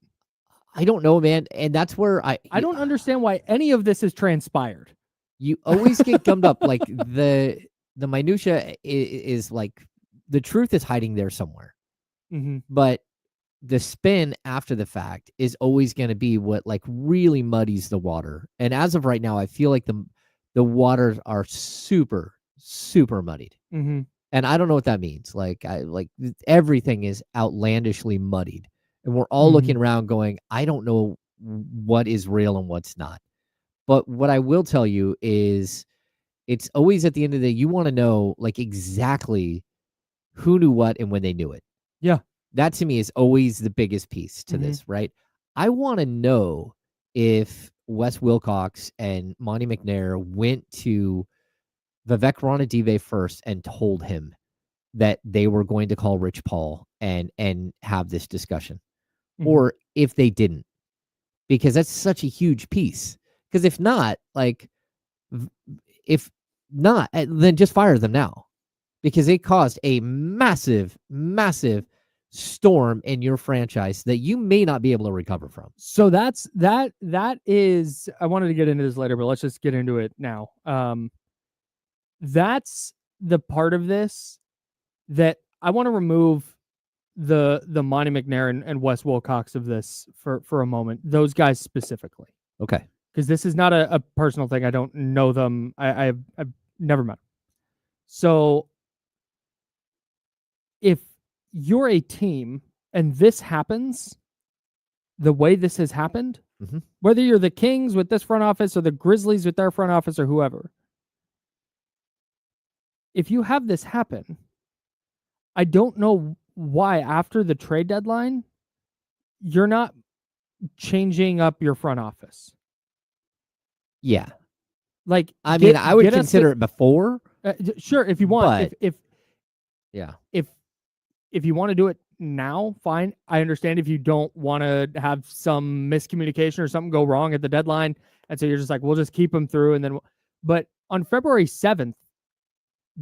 I don't know, man. And that's where I don't understand why any of this has transpired. You always get gummed up. Like the minutia is like the truth is hiding there somewhere. Mm-hmm. But the spin after the fact is always going to be what like really muddies the water. And as of right now, I feel like the waters are super, super muddied. Mm-hmm. And I don't know what that means. Like everything is outlandishly muddied. And we're all looking around going, I don't know what is real and what's not. But what I will tell you is it's always at the end of the day, you want to know like exactly who knew what and when they knew it. Yeah. That to me is always the biggest piece to this, right? I want to know if Wes Wilcox and Monty McNair went to Vivek Ranadive first and told him that they were going to call Rich Paul and have this discussion, or if they didn't, because that's such a huge piece. Because if not, then just fire them now, because it caused a massive, massive storm in your franchise that you may not be able to recover from. So that is, I wanted to get into this later, but let's just get into it now. That's the part of this that I want to remove the Monty McNair and Wes Wilcox of this for a moment. Those guys specifically. Okay. Because this is not a personal thing. I don't know them. I've never met them. So if you're a team and this happens the way this has happened, whether you're the Kings with this front office or the Grizzlies with their front office or whoever, if you have this happen, I don't know why after the trade deadline, you're not changing up your front office. Yeah. Like, I mean, I would consider it before. Sure, if you want. But, if you want to do it now, fine. I understand if you don't want to have some miscommunication or something go wrong at the deadline, and so you're just like, we'll just keep them through, and then. But on February 7th,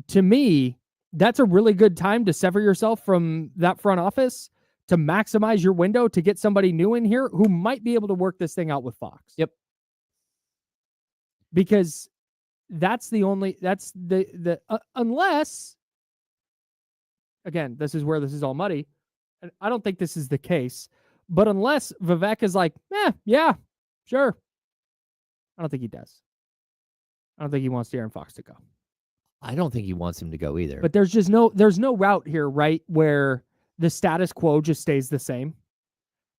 to me, that's a really good time to sever yourself from that front office to maximize your window to get somebody new in here who might be able to work this thing out with Fox. Yep. Because that's the unless, again, this is where this is all muddy, and I don't think this is the case, but unless Vivek is like, yeah, sure. I don't think he does. I don't think he wants De'Aaron Fox to go. I don't think he wants him to go either. But there's no route here, right, where the status quo just stays the same.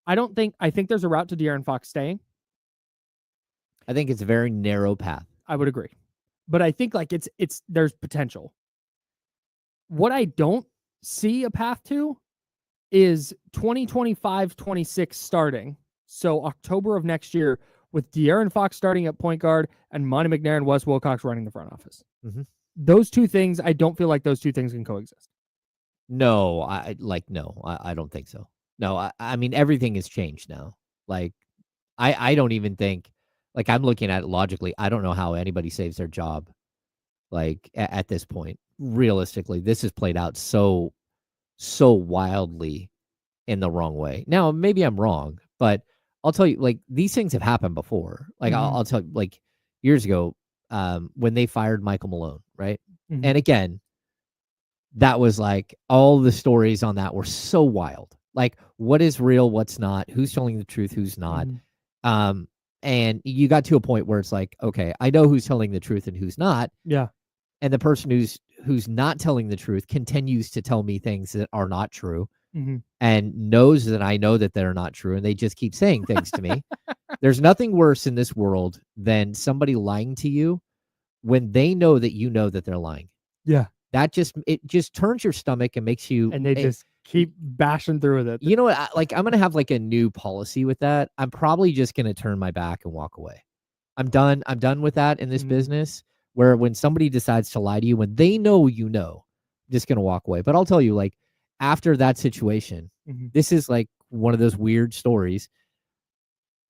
I think there's a route to De'Aaron Fox staying. I think it's a very narrow path. I would agree. But I think like it's there's potential. What I don't see a path to is 2025-26 starting. So October of next year with De'Aaron Fox starting at point guard and Monty McNair and Wes Wilcox running the front office. Those two things, I don't feel like those two things can coexist. No, I don't think so. No, I mean, everything has changed now. Like, I don't even think, like, I'm looking at it logically. I don't know how anybody saves their job. Like, at this point, realistically, this has played out so wildly in the wrong way. Now, maybe I'm wrong, but I'll tell you, like, these things have happened before. Like, I'll tell you, like, years ago, when they fired Michael Malone, right? And again, that was like, all the stories on that were so wild. Like, what is real, what's not, who's telling the truth, who's not. And you got to a point where it's like, okay, I know who's telling the truth and who's not. Yeah. And the person who's not telling the truth continues to tell me things that are not true and knows that I know that they're not true. And they just keep saying things to me. There's nothing worse in this world than somebody lying to you when they know that you know that they're lying. Yeah. It just turns your stomach and makes you. And they just keep bashing through with it. You know what? I'm going to have like a new policy with that. I'm probably just going to turn my back and walk away. I'm done with that in this business, where when somebody decides to lie to you, when they know you know, I'm just going to walk away. But I'll tell you, like, after that situation, this is like one of those weird stories.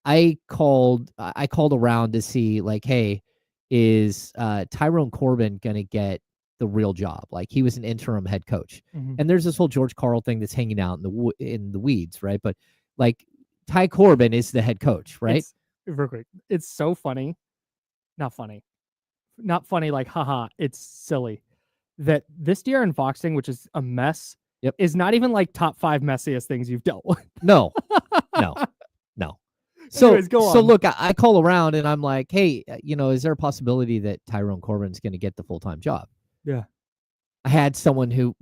I called around to see, like, hey, is Tyrone Corbin going to get the real job. Like he was an interim head coach. Mhm. And there's this whole George Karl thing that's hanging out in the weeds, right? But like Ty Corbin is the head coach, right? Real quick, it's so funny. Not funny. Not funny like haha, it's silly. That this De'Aaron Fox thing, which is a mess, is not even like top 5 messiest things you've dealt with. No. So, Anyways, go on. Look, I call around and I'm like, hey, is there a possibility that Tyrone Corbin's going to get the full-time job? Yeah. I had someone who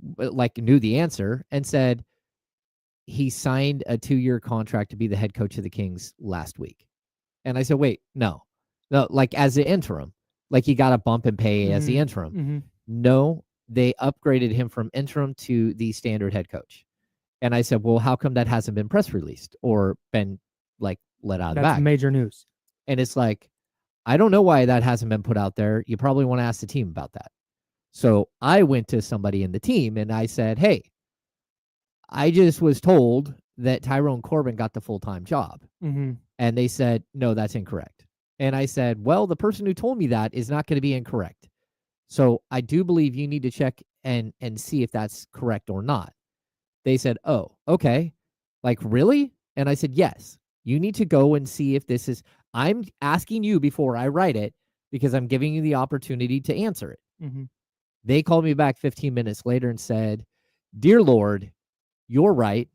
knew the answer and said he signed a 2-year contract to be the head coach of the Kings last week. And I said, wait, no, like as the interim, like he got a bump in pay as the interim. Mm-hmm. No, they upgraded him from interim to the standard head coach. And I said, well, how come that hasn't been press released or been like let out of the bag? That's major news. And it's like, I don't know why that hasn't been put out there. You probably want to ask the team about that. So I went to somebody in the team and I said, hey, I just was told that Tyrone Corbin got the full-time job. Mm-hmm. And they said, no, that's incorrect. And I said, well, the person who told me that is not going to be incorrect. So I do believe you need to check and see if that's correct or not. They said, oh, okay. Like, really? And I said, yes. You need to go and see if this is, I'm asking you before I write it because I'm giving you the opportunity to answer it. Mm-hmm. They called me back 15 minutes later and said, dear Lord, you're right.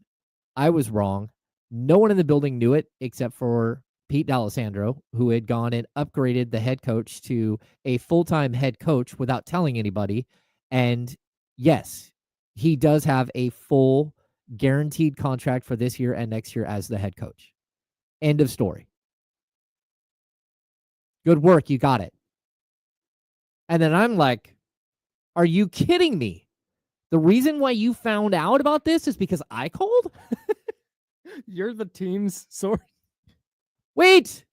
I was wrong. No one in the building knew it except for Pete D'Alessandro, who had gone and upgraded the head coach to a full-time head coach without telling anybody. And yes, he does have a full guaranteed contract for this year and next year as the head coach. End of story. Good work. You got it. And then I'm like, are you kidding me? The reason why you found out about this is because I called? You're the team's source. Wait.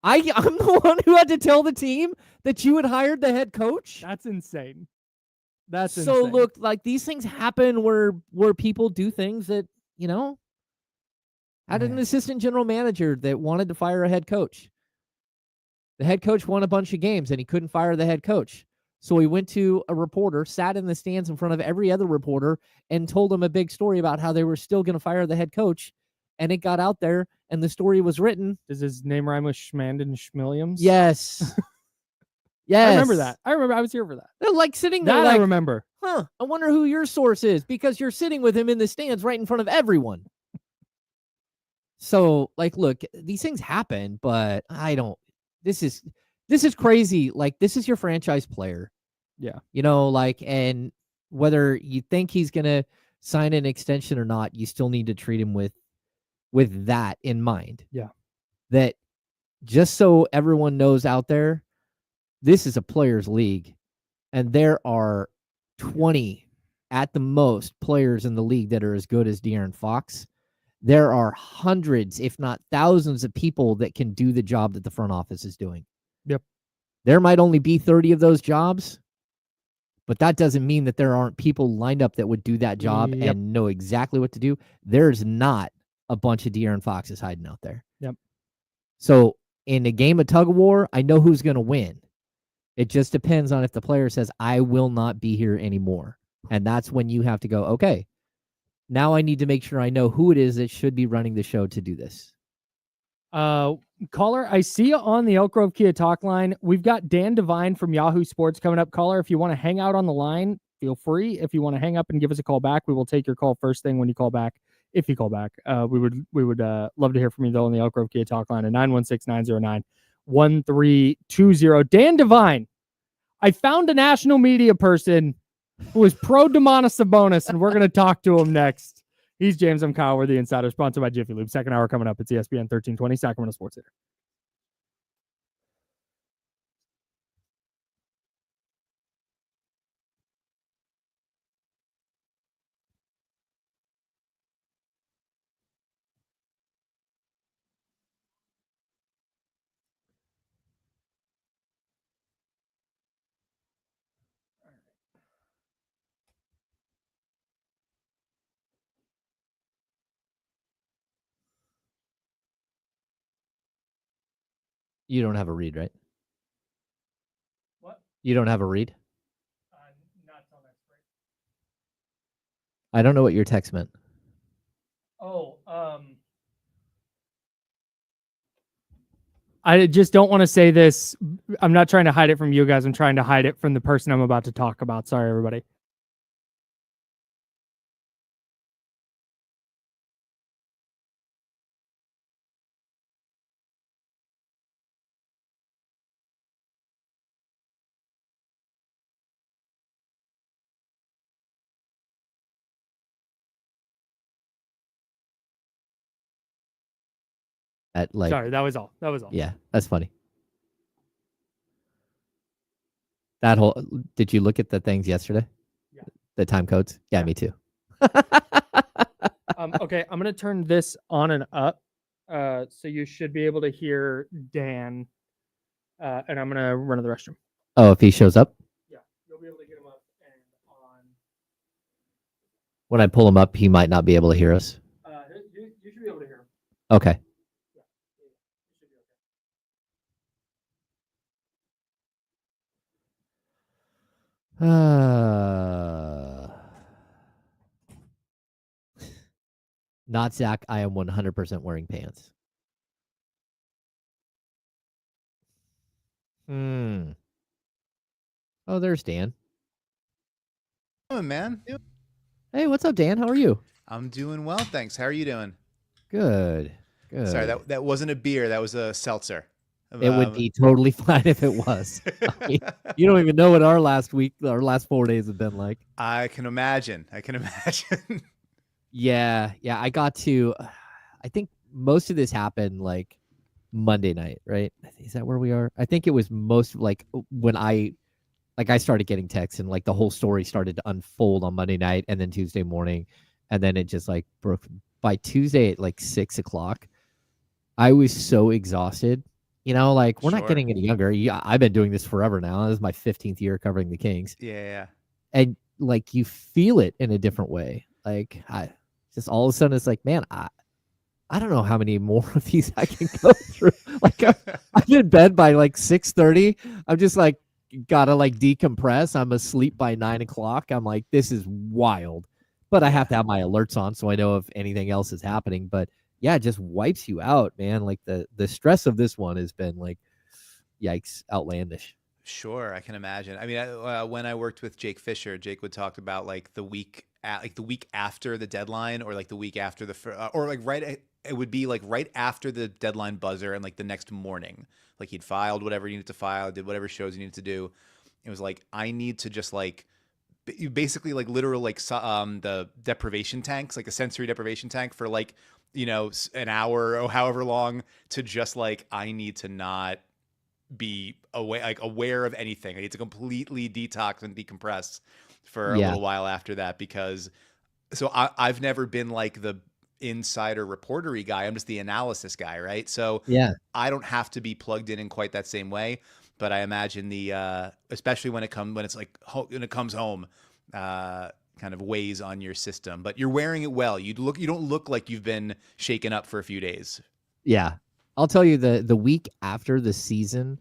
I'm the one who had to tell the team that you had hired the head coach? That's insane. So look, like these things happen where people do things that, had an assistant general manager that wanted to fire a head coach. The head coach won a bunch of games and he couldn't fire the head coach. So he went to a reporter, sat in the stands in front of every other reporter, and told them a big story about how they were still going to fire the head coach. And it got out there, and the story was written. Does his name rhyme with Schmanden Schmilliams? Yes. Yes. I remember that. I was here for that. They're like sitting there. I remember. I wonder who your source is because you're sitting with him in the stands right in front of everyone. So, look, these things happen, but I don't. This is crazy. Like, this is your franchise player. Yeah. And whether you think he's going to sign an extension or not, you still need to treat him with that in mind. Yeah. That just so everyone knows out there, this is a players' league, and there are 20 at the most players in the league that are as good as De'Aaron Fox. There are hundreds, if not thousands, of people that can do the job that the front office is doing. Yep. There might only be 30 of those jobs, but that doesn't mean that there aren't people lined up that would do that job and know exactly what to do. There's not a bunch of De'Aaron Foxes hiding out there. Yep. So in a game of tug of war, I know who's going to win. It just depends on if the player says, I will not be here anymore. And that's when you have to go, okay, now I need to make sure I know who it is that should be running the show to do this. Caller, I see you on the Elk Grove Kia talk line. We've got Dan Devine from Yahoo Sports coming up. Caller, if you want to hang out on the line, feel free. If you want to hang up and give us a call back, we will take your call first thing when you call back. If you call back, we would love to hear from you though on the Elk Grove Kia talk line at 916-909-1320. Dan Devine, I found a national media person who is pro Domantas Sabonis, and we're going to talk to him next. He's James. I'm Kyle. We're the Insider, sponsored by Jiffy Lube. Second hour coming up. It's ESPN 1320, Sacramento Sports Center. You don't have a read, right? What? You don't have a read? I don't know what your text meant. Oh, I just don't want to say this. I'm not trying to hide it from you guys. I'm trying to hide it from the person I'm about to talk about. Sorry, everybody. Sorry, that was all. Yeah, that's funny. That whole. Did you look at the things yesterday? Yeah. The time codes? Yeah, me too. Okay, I'm gonna turn this on and up, so you should be able to hear Dan, and I'm gonna run to the restroom. Oh, if he shows up? Yeah, you'll be able to get him up and on. When I pull him up, he might not be able to hear us. You should be able to hear him. Okay. Not Zach. I am 100% wearing pants. Oh, there's Dan. Oh, man. Hey, what's up, Dan? How are you? I'm doing well, thanks. How are you doing? Good. Good. Sorry, that wasn't a beer. That was a seltzer. It would be totally fine if it was. I mean, you don't even know what our last 4 days have been like. I can imagine. Yeah. I got to. I think most of this happened like Monday night, right? Is that where we are? I think it was most like when I started getting texts and like the whole story started to unfold on Monday night and then Tuesday morning, and then it just like broke by Tuesday at like 6:00. I was so exhausted. You know, like we're not getting any younger. Yeah, I've been doing this forever now. This is my 15th year covering the Kings. Yeah. And like you feel it in a different way. Like I just all of a sudden it's like, man, I don't know how many more of these I can go through. Like I'm in bed by like 6:30. I'm just like gotta like decompress. I'm asleep by 9:00. I'm like, this is wild. But I have to have my alerts on so I know if anything else is happening. But yeah, it just wipes you out, man. Like the stress of this one has been like, yikes, outlandish. Sure, I can imagine. I mean, when I worked with Jake Fisher, Jake would talk about like the week after the deadline, or like the week after or like it would be like right after the deadline buzzer, and like the next morning, like he'd filed whatever he needed to file, did whatever shows he needed to do. It was like, I need to just like basically like literal like the deprivation tanks, like a sensory deprivation tank for like, you know, an hour or however long, to just like, I need to not be aware of anything. I need to completely detox and decompress for a little while after that, because I've never been like the insider reportery guy. I'm just the analysis guy, right? So yeah, I don't have to be plugged in quite that same way. But I imagine especially when it comes home, kind of weighs on your system. But you're wearing it well. You don't look like you've been shaken up for a few days. Yeah, I'll tell you the week after the season,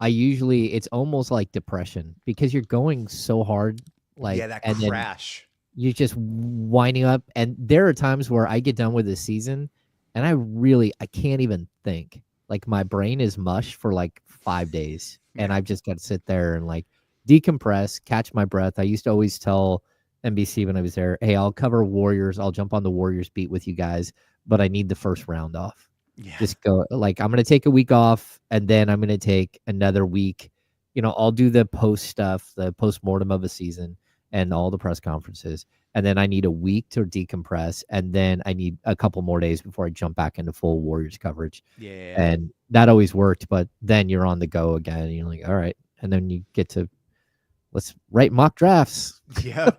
it's almost like depression because you're going so hard. Like that crash. You're just winding up, and there are times where I get done with the season, and I can't even think. Like my brain is mush for like 5 days, and I've just got to sit there and like decompress, catch my breath. I used to always tell NBC when I was there, hey, I'll cover Warriors. I'll jump on the Warriors beat with you guys, but I need the first round off. Yeah. Just go, like, I'm going to take a week off, and then I'm going to take another week. You know, I'll do the post stuff, the postmortem of a season and all the press conferences. And then I need a week to decompress. And then I need a couple more days before I jump back into full Warriors coverage. Yeah. And that always worked. But then you're on the go again. And you're like, all right. And then you get to, let's write mock drafts. Yeah.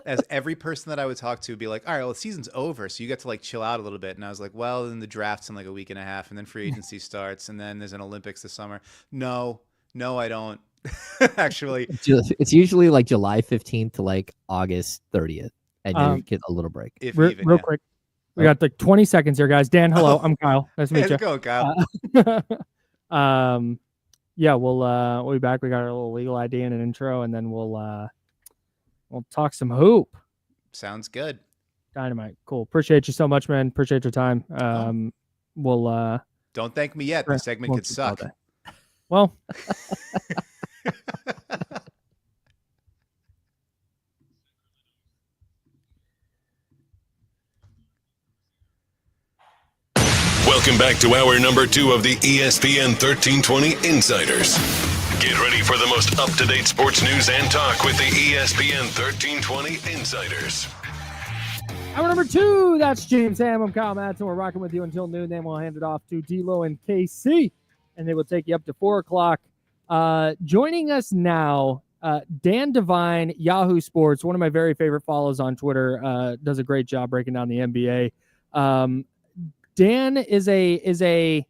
As every person that I would talk to would be like, all right, well, the season's over, so you get to like chill out a little bit. And I was like, well, then the draft's in like a week and a half, and then free agency starts, and then there's an Olympics this summer. No, I don't. Actually, it's usually like July 15th to like August 30th, and you get a little break. Real quick, we got like 20 seconds here, guys. Dan, hello, I'm Kyle. Nice to meet you. How's it going, Kyle? Yeah, we'll be back. We got a little legal ID and an intro, and then we'll talk some hoop. Sounds good. Dynamite. Cool. Appreciate you so much, man. Appreciate your time. We'll don't thank me yet. The segment could suck. Well, welcome back to hour number 2 of the ESPN 1320 Insiders. Get ready for the most up-to-date sports news and talk with the ESPN 1320 Insiders. Hour number 2, that's James Ham. I'm Kyle Madsen. We're rocking with you until noon. Then we'll hand it off to D-Lo and KC, and they will take you up to 4 o'clock. Joining us now, Dan Devine, Yahoo Sports, one of my very favorite follows on Twitter, does a great job breaking down the NBA. Dan is a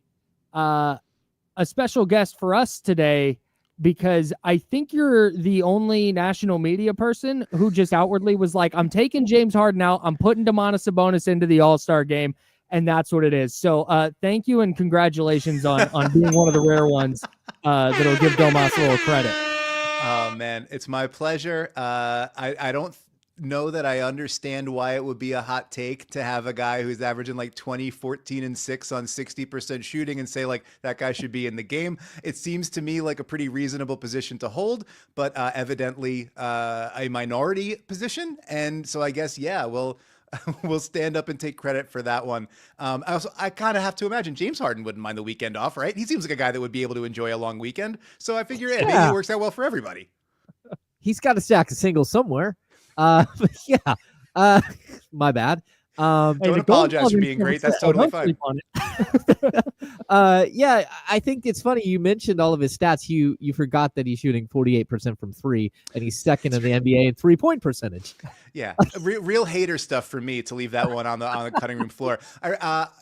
special guest for us today because I think you're the only national media person who just outwardly was like, I'm taking James Harden out, I'm putting Domantas Sabonis into the All-Star game, and that's what it is. So thank you and congratulations on being one of the rare ones that'll give Domas a little credit. Oh, man, it's my pleasure. I don't know that I understand why it would be a hot take to have a guy who's averaging like 20, 14, and 6 on 60% shooting and say like that guy should be in the game. It seems to me like a pretty reasonable position to hold, but evidently a minority position. And so I guess, yeah, we'll stand up and take credit for that one. I kind of have to imagine James Harden wouldn't mind the weekend off, right? He seems like a guy that would be able to enjoy a long weekend. So I figure maybe it works out well for everybody. He's got a stack of singles somewhere. But yeah, my bad. Don't apologize for being great. That's totally fine. Yeah, I think it's funny you mentioned all of his stats. You forgot that he's shooting 48% from 3, and he's second in the NBA in 3-point percentage. Yeah, real hater stuff for me to leave that one on the cutting room floor.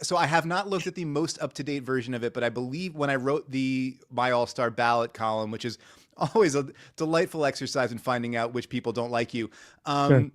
So I have not looked at the most up-to-date version of it, but I believe when I wrote my All-Star ballot column, which is always a delightful exercise in finding out which people don't like you. Sure.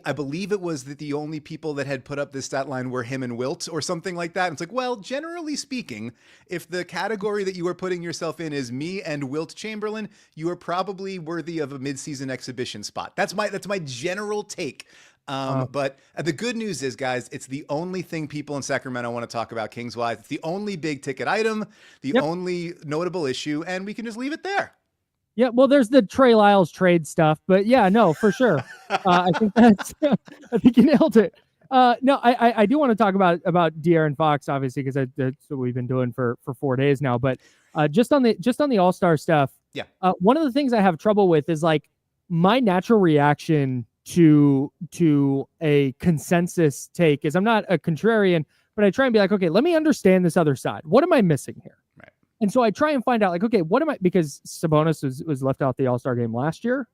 I believe it was that the only people that had put up this stat line were him and Wilt or something like that. And it's like, well, generally speaking, if the category that you are putting yourself in is me and Wilt Chamberlain, you are probably worthy of a midseason exhibition spot. That's my general take. But the good news is, guys, it's the only thing people in Sacramento want to talk about Kings-wise. It's the only big ticket item, the only notable issue, and we can just leave it there. Yeah, well, there's the Trey Lyles trade stuff, but yeah, no, for sure. I think I think you nailed it. No, I do want to talk about De'Aaron Fox, obviously, because that's what we've been doing for 4 days now. But just on the All-Star stuff, yeah. One of the things I have trouble with is like my natural reaction to a consensus take is I'm not a contrarian, but I try and be like, okay, let me understand this other side. What am I missing here? Right. And so I try and find out like, okay, what am I, because Sabonis was left out the All-Star game last year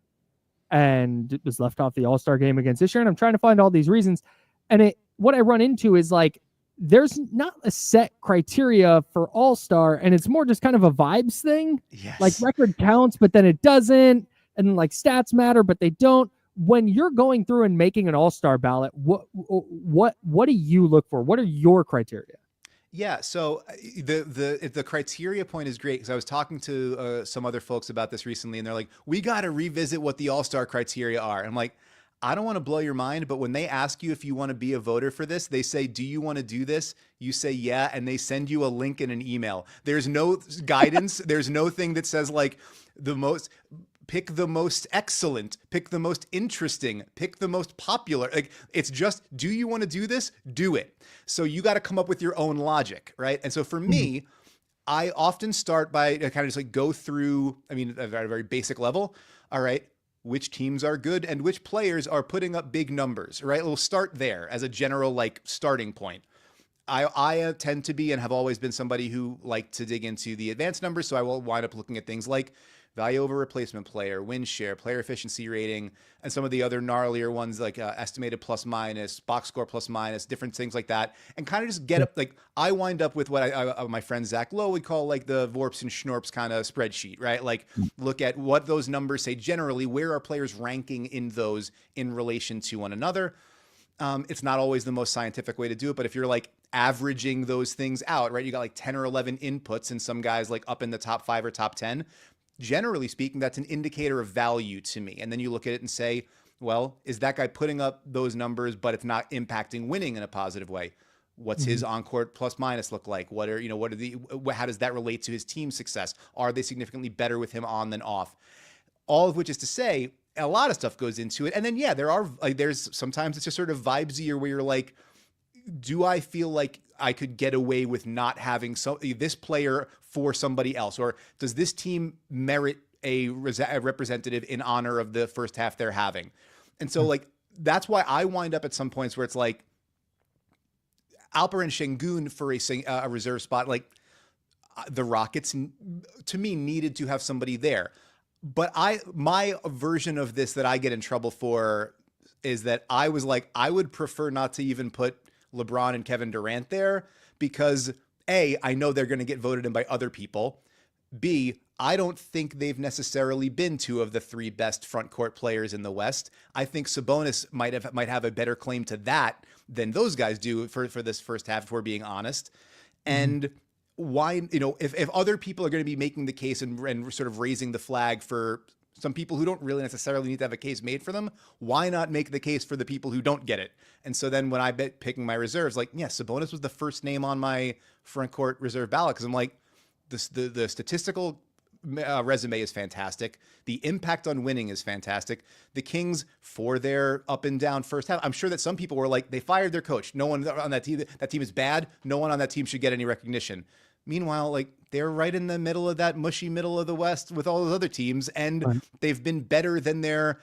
and was left off the All-Star game against this year. And I'm trying to find all these reasons. And what I run into is like, there's not a set criteria for All-Star, and it's more just kind of a vibes thing. Yes. Like record counts, but then it doesn't. And like stats matter, but they don't. When you're going through and making an All-Star ballot, what do you look for? What are your criteria? Yeah, so the criteria point is great because I was talking to some other folks about this recently, and they're like, we got to revisit what the All-Star criteria are. And I'm like, I don't want to blow your mind, but when they ask you if you want to be a voter for this, they say, do you want to do this? You say, yeah, and they send you a link in an email. There's no guidance. There's no thing that says like pick the most excellent, pick the most interesting, pick the most popular. Like, it's just, do you want to do this? Do it. So you got to come up with your own logic, right? And so for me, I often start by kind of just like go through, I mean, at a very basic level. All right, which teams are good and which players are putting up big numbers, right? We'll start there as a general like starting point. I tend to be and have always been somebody who liked to dig into the advanced numbers. So I will wind up looking at things like value over replacement player, win share, player efficiency rating, and some of the other gnarlier ones like estimated plus minus, box score plus minus, different things like that. And kind of just get up, like I wind up with what my friend Zach Lowe would call like the Vorps and Schnorps kind of spreadsheet, right? Like look at what those numbers say generally, where are players ranking in those in relation to one another. It's not always the most scientific way to do it, but if you're like averaging those things out, right, you got like 10 or 11 inputs and some guys like up in the top 5 or top 10, generally speaking, that's an indicator of value to me. And then you look at it and say, Well, is that guy putting up those numbers, but it's not impacting winning in a positive way? What's his on-court plus minus look like? How does that relate to his team's success? Are they significantly better with him on than off? All of which is to say, a lot of stuff goes into it. And then, there's sometimes it's just sort of vibesier where you're like, do I feel like I could get away with not having this player for somebody else? Or does this team merit a representative in honor of the first half they're having? And so that's why I wind up at some points where it's like Alperen Şengün for a reserve spot. Like the Rockets to me needed to have somebody there. But my version of this that I get in trouble for is that I was like, I would prefer not to even put LeBron and Kevin Durant there because A, I know they're going to get voted in by other people. B, I don't think they've necessarily been two of the three best front court players in the West. I think Sabonis might have a better claim to that than those guys do for this first half, if we're being honest. And why, if other people are going to be making the case and sort of raising the flag for some people who don't really necessarily need to have a case made for them, why not make the case for the people who don't get it? And so then when I bet picking my reserves, Sabonis was the first name on my front court reserve ballot because I'm like, the statistical resume is fantastic. The impact on winning is fantastic. The Kings, for their up and down first half, I'm sure that some people were like, they fired their coach. No one on that team is bad. No one on that team should get any recognition. Meanwhile, they're right in the middle of that mushy middle of the West with all those other teams, and they've been better than their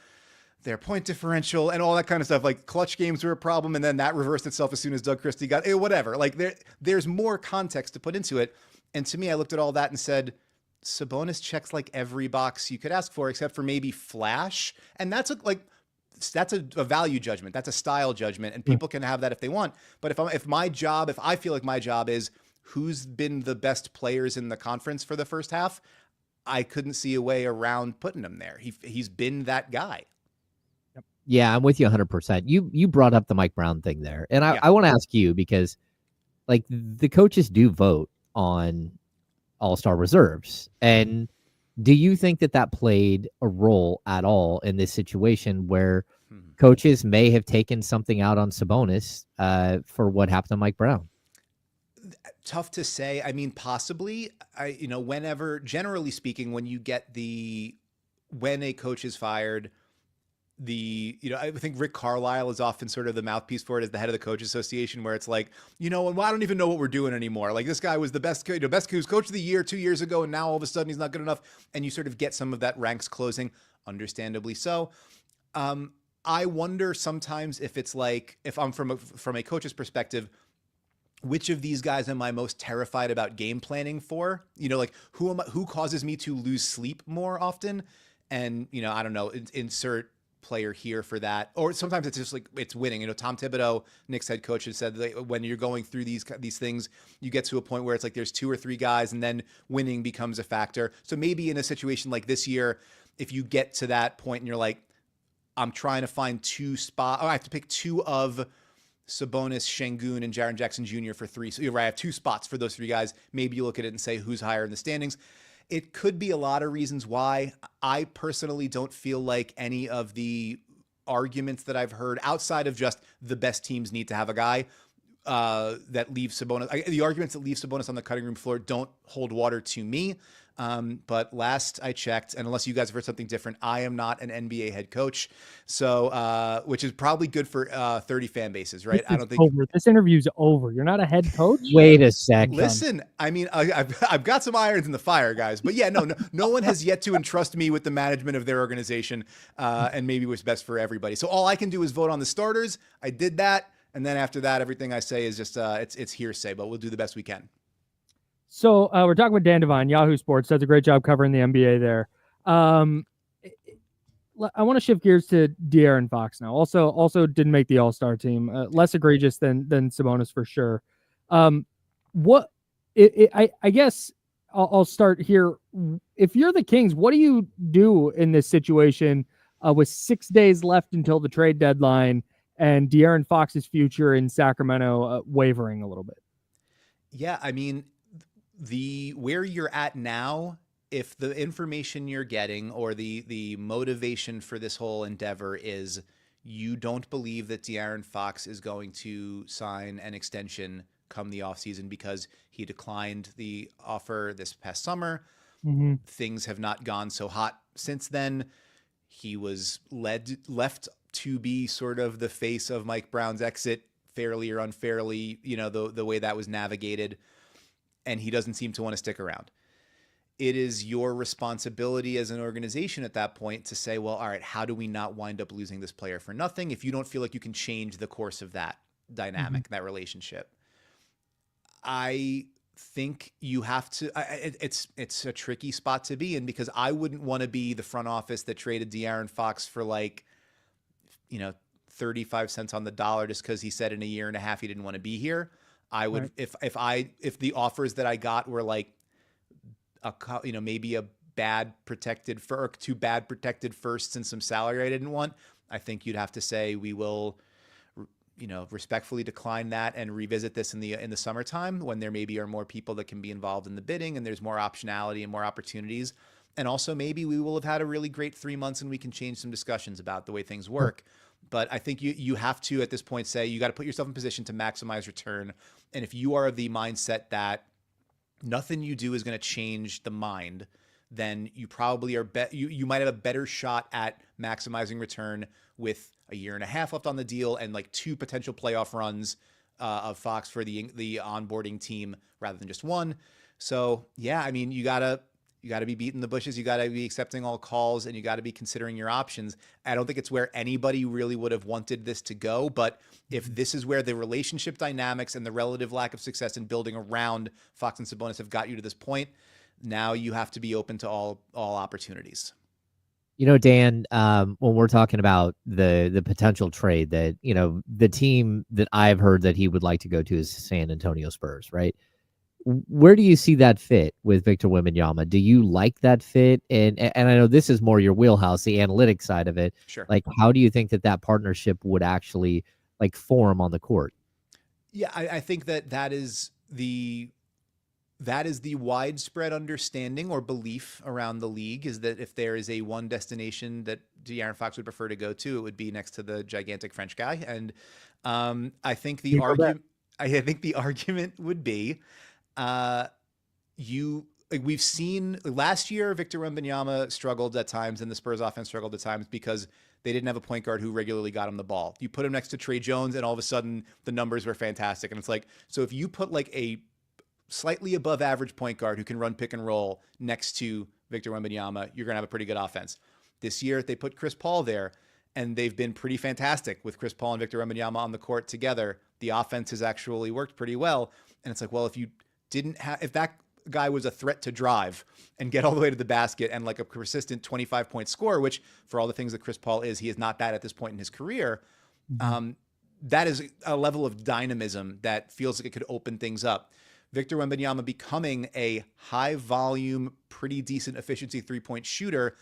point differential and all that kind of stuff. Like clutch games were a problem, and then that reversed itself as soon as Doug Christie got whatever. There's more context to put into it. And to me, I looked at all that and said, Sabonis checks every box you could ask for, except for maybe flash. And that's a value judgment. That's a style judgment, and people can have that if they want. But if I feel like my job is who's been the best players in the conference for the first half, I couldn't see a way around putting him there. He's been that guy. Yeah, I'm with you 100%. You brought up the Mike Brown thing there. And I want to ask you because the coaches do vote on all-star reserves. And do you think that played a role at all in this situation where coaches may have taken something out on Sabonis for what happened to Mike Brown? Tough to say. I mean, possibly. Whenever, generally speaking, when a coach is fired, I think Rick Carlisle is often sort of the mouthpiece for it as the head of the coach association, where it's like, I don't even know what we're doing anymore. Like this guy was the best coach of the year 2 years ago, and now all of a sudden he's not good enough. And you sort of get some of that ranks closing, understandably so. I wonder sometimes if it's if I'm from a coach's perspective, which of these guys am I most terrified about game planning for? Who causes me to lose sleep more often? And, I don't know, insert player here for that. Or sometimes it's just it's winning. Tom Thibodeau, Knicks head coach, has said that when you're going through these things, you get to a point where it's there's two or three guys and then winning becomes a factor. So maybe in a situation like this year, if you get to that point and you're like, I'm trying to find two spots, I have to pick two of Sabonis, Şengün, and Jaren Jackson Jr. for three. So I have two spots for those three guys. Maybe you look at it and say who's higher in the standings. It could be a lot of reasons why. I personally don't feel like any of the arguments that I've heard outside of just the best teams need to have a guy that leave Sabonis. The arguments that leave Sabonis on the cutting room floor don't hold water to me. But last I checked, and unless you guys have heard something different, I am not an NBA head coach. So, which is probably good for 30 fan bases, right? I don't think this interview's over. You're not a head coach. Wait a second. Listen, I mean, I've got some irons in the fire, guys. But yeah, no one has yet to entrust me with the management of their organization, and maybe what's best for everybody. So all I can do is vote on the starters. I did that, and then after that, everything I say is just it's hearsay. But we'll do the best we can. So we're talking with Dan Devine, Yahoo Sports. Does a great job covering the NBA there. I want to shift gears to De'Aaron Fox now. Also didn't make the All-Star team. Less egregious than Sabonis for sure. I guess I'll start here. If you're the Kings, what do you do in this situation with 6 days left until the trade deadline and De'Aaron Fox's future in Sacramento wavering a little bit? Yeah, I mean, where you're at now if the information you're getting or the motivation for this whole endeavor is you don't believe that De'Aaron Fox is going to sign an extension come the offseason because he declined the offer this past summer. Things have not gone so hot since then. He was left to be sort of the face of Mike Brown's exit, fairly or unfairly, the way that was navigated. And he doesn't seem to want to stick around. It is your responsibility as an organization at that point to say, well, all right, how do we not wind up losing this player for nothing if you don't feel like you can change the course of that dynamic, that relationship? I think you have to, it's a tricky spot to be in because I wouldn't want to be the front office that traded De'Aaron Fox for 35 cents on the dollar just because he said in a year and a half he didn't want to be here. I would, if the offers that I got were maybe a two bad protected firsts and some salary I didn't want, I think you'd have to say we will, respectfully decline that and revisit this in the summertime when there maybe are more people that can be involved in the bidding and there's more optionality and more opportunities. And also maybe we will have had a really great 3 months and we can change some discussions about the way things work. But I think you have to, at this point, say you got to put yourself in position to maximize return. And if you are of the mindset that nothing you do is going to change the mind, then you probably are you might have a better shot at maximizing return with a year and a half left on the deal and 2 potential playoff runs of Fox for the onboarding team rather than just 1. So yeah, I mean, you gotta be beating the bushes. You gotta be accepting all calls and you gotta be considering your options. I don't think it's where anybody really would have wanted this to go, but if this is where the relationship dynamics and the relative lack of success in building around Fox and Sabonis have got you to this point, now you have to be open to all opportunities. Dan, when we're talking about the potential trade that, the team that I've heard that he would like to go to is San Antonio Spurs, right? Where do you see that fit with Victor Wembanyama? Do you like that fit? And I know this is more your wheelhouse, the analytics side of it. Sure. How do you think that partnership would actually form on the court? Yeah, I think that is the widespread understanding or belief around the league is that if there is a one destination that De'Aaron Fox would prefer to go to, it would be next to the gigantic French guy. And I think the argument would be we've seen last year Victor Wembanyama struggled at times and the Spurs offense struggled at times because they didn't have a point guard who regularly got him the ball. You put him next to Trey Jones and all of a sudden the numbers were fantastic. And it's so if you put a slightly above average point guard who can run pick and roll next to Victor Wembanyama, you're going to have a pretty good offense. This year they put Chris Paul there and they've been pretty fantastic with Chris Paul and Victor Wembanyama on the court together. The offense has actually worked pretty well. And it's well, if that guy was a threat to drive and get all the way to the basket and a persistent 25-point scorer, which for all the things that Chris Paul is, he is not that at this point in his career. That is a level of dynamism that feels like it could open things up. Victor Wembanyama becoming a high volume, pretty decent efficiency 3-point shooter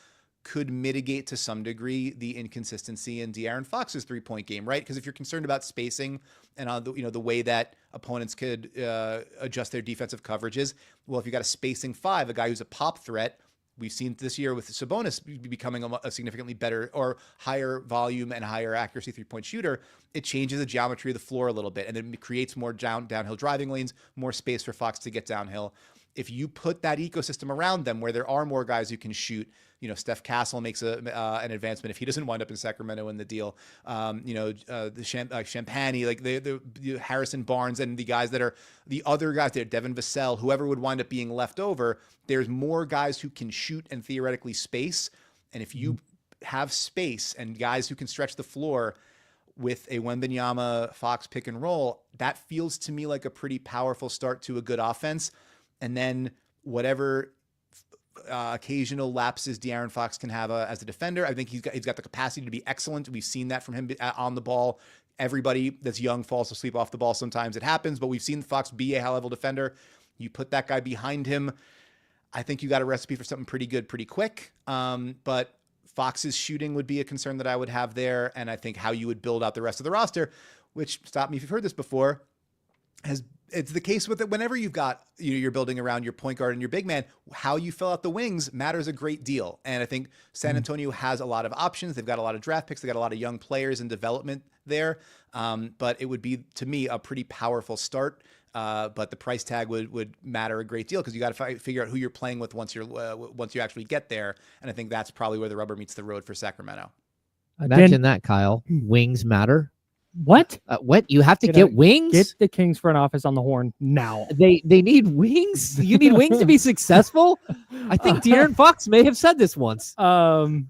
could mitigate to some degree the inconsistency in De'Aaron Fox's 3-point game, right? Because if you're concerned about spacing and the way that opponents could adjust their defensive coverages, well, if you got a spacing 5, a guy who's a pop threat, we've seen this year with Sabonis becoming a significantly better or higher volume and higher accuracy 3-point shooter, it changes the geometry of the floor a little bit and it creates more downhill driving lanes, more space for Fox to get downhill. If you put that ecosystem around them where there are more guys who can shoot, Steph Castle makes an advancement if he doesn't wind up in Sacramento in the deal. The Champagne, the Harrison Barnes and the guys that are the other guys there, Devin Vassell, whoever would wind up being left over, there's more guys who can shoot and theoretically space. And if you have space and guys who can stretch the floor with a Wembanyama Fox pick and roll, that feels to me like a pretty powerful start to a good offense. And then whatever occasional lapses De'Aaron Fox can have as a defender, I think he's got the capacity to be excellent. We've seen that from him on the ball. Everybody that's young falls asleep off the ball. Sometimes it happens, but we've seen Fox be a high-level defender. You put that guy behind him, I think you got a recipe for something pretty good pretty quick. But Fox's shooting would be a concern that I would have there, and I think how you would build out the rest of the roster, which, stop me if you've heard this before, it's the case with it whenever you've got, you're building around your point guard and your big man, how you fill out the wings matters a great deal. And I think San Antonio has a lot of options. They've got a lot of draft picks. They got a lot of young players in development there. But it would be, to me, a pretty powerful start. But the price tag would matter a great deal because you got to figure out who you're playing with once you actually get there. And I think that's probably where the rubber meets the road for Sacramento. Imagine that, Kyle. Wings matter. What? What? You have to get wings? Get the Kings front office on the horn now. They need wings? You need wings to be successful? I think De'Aaron Fox may have said this once. You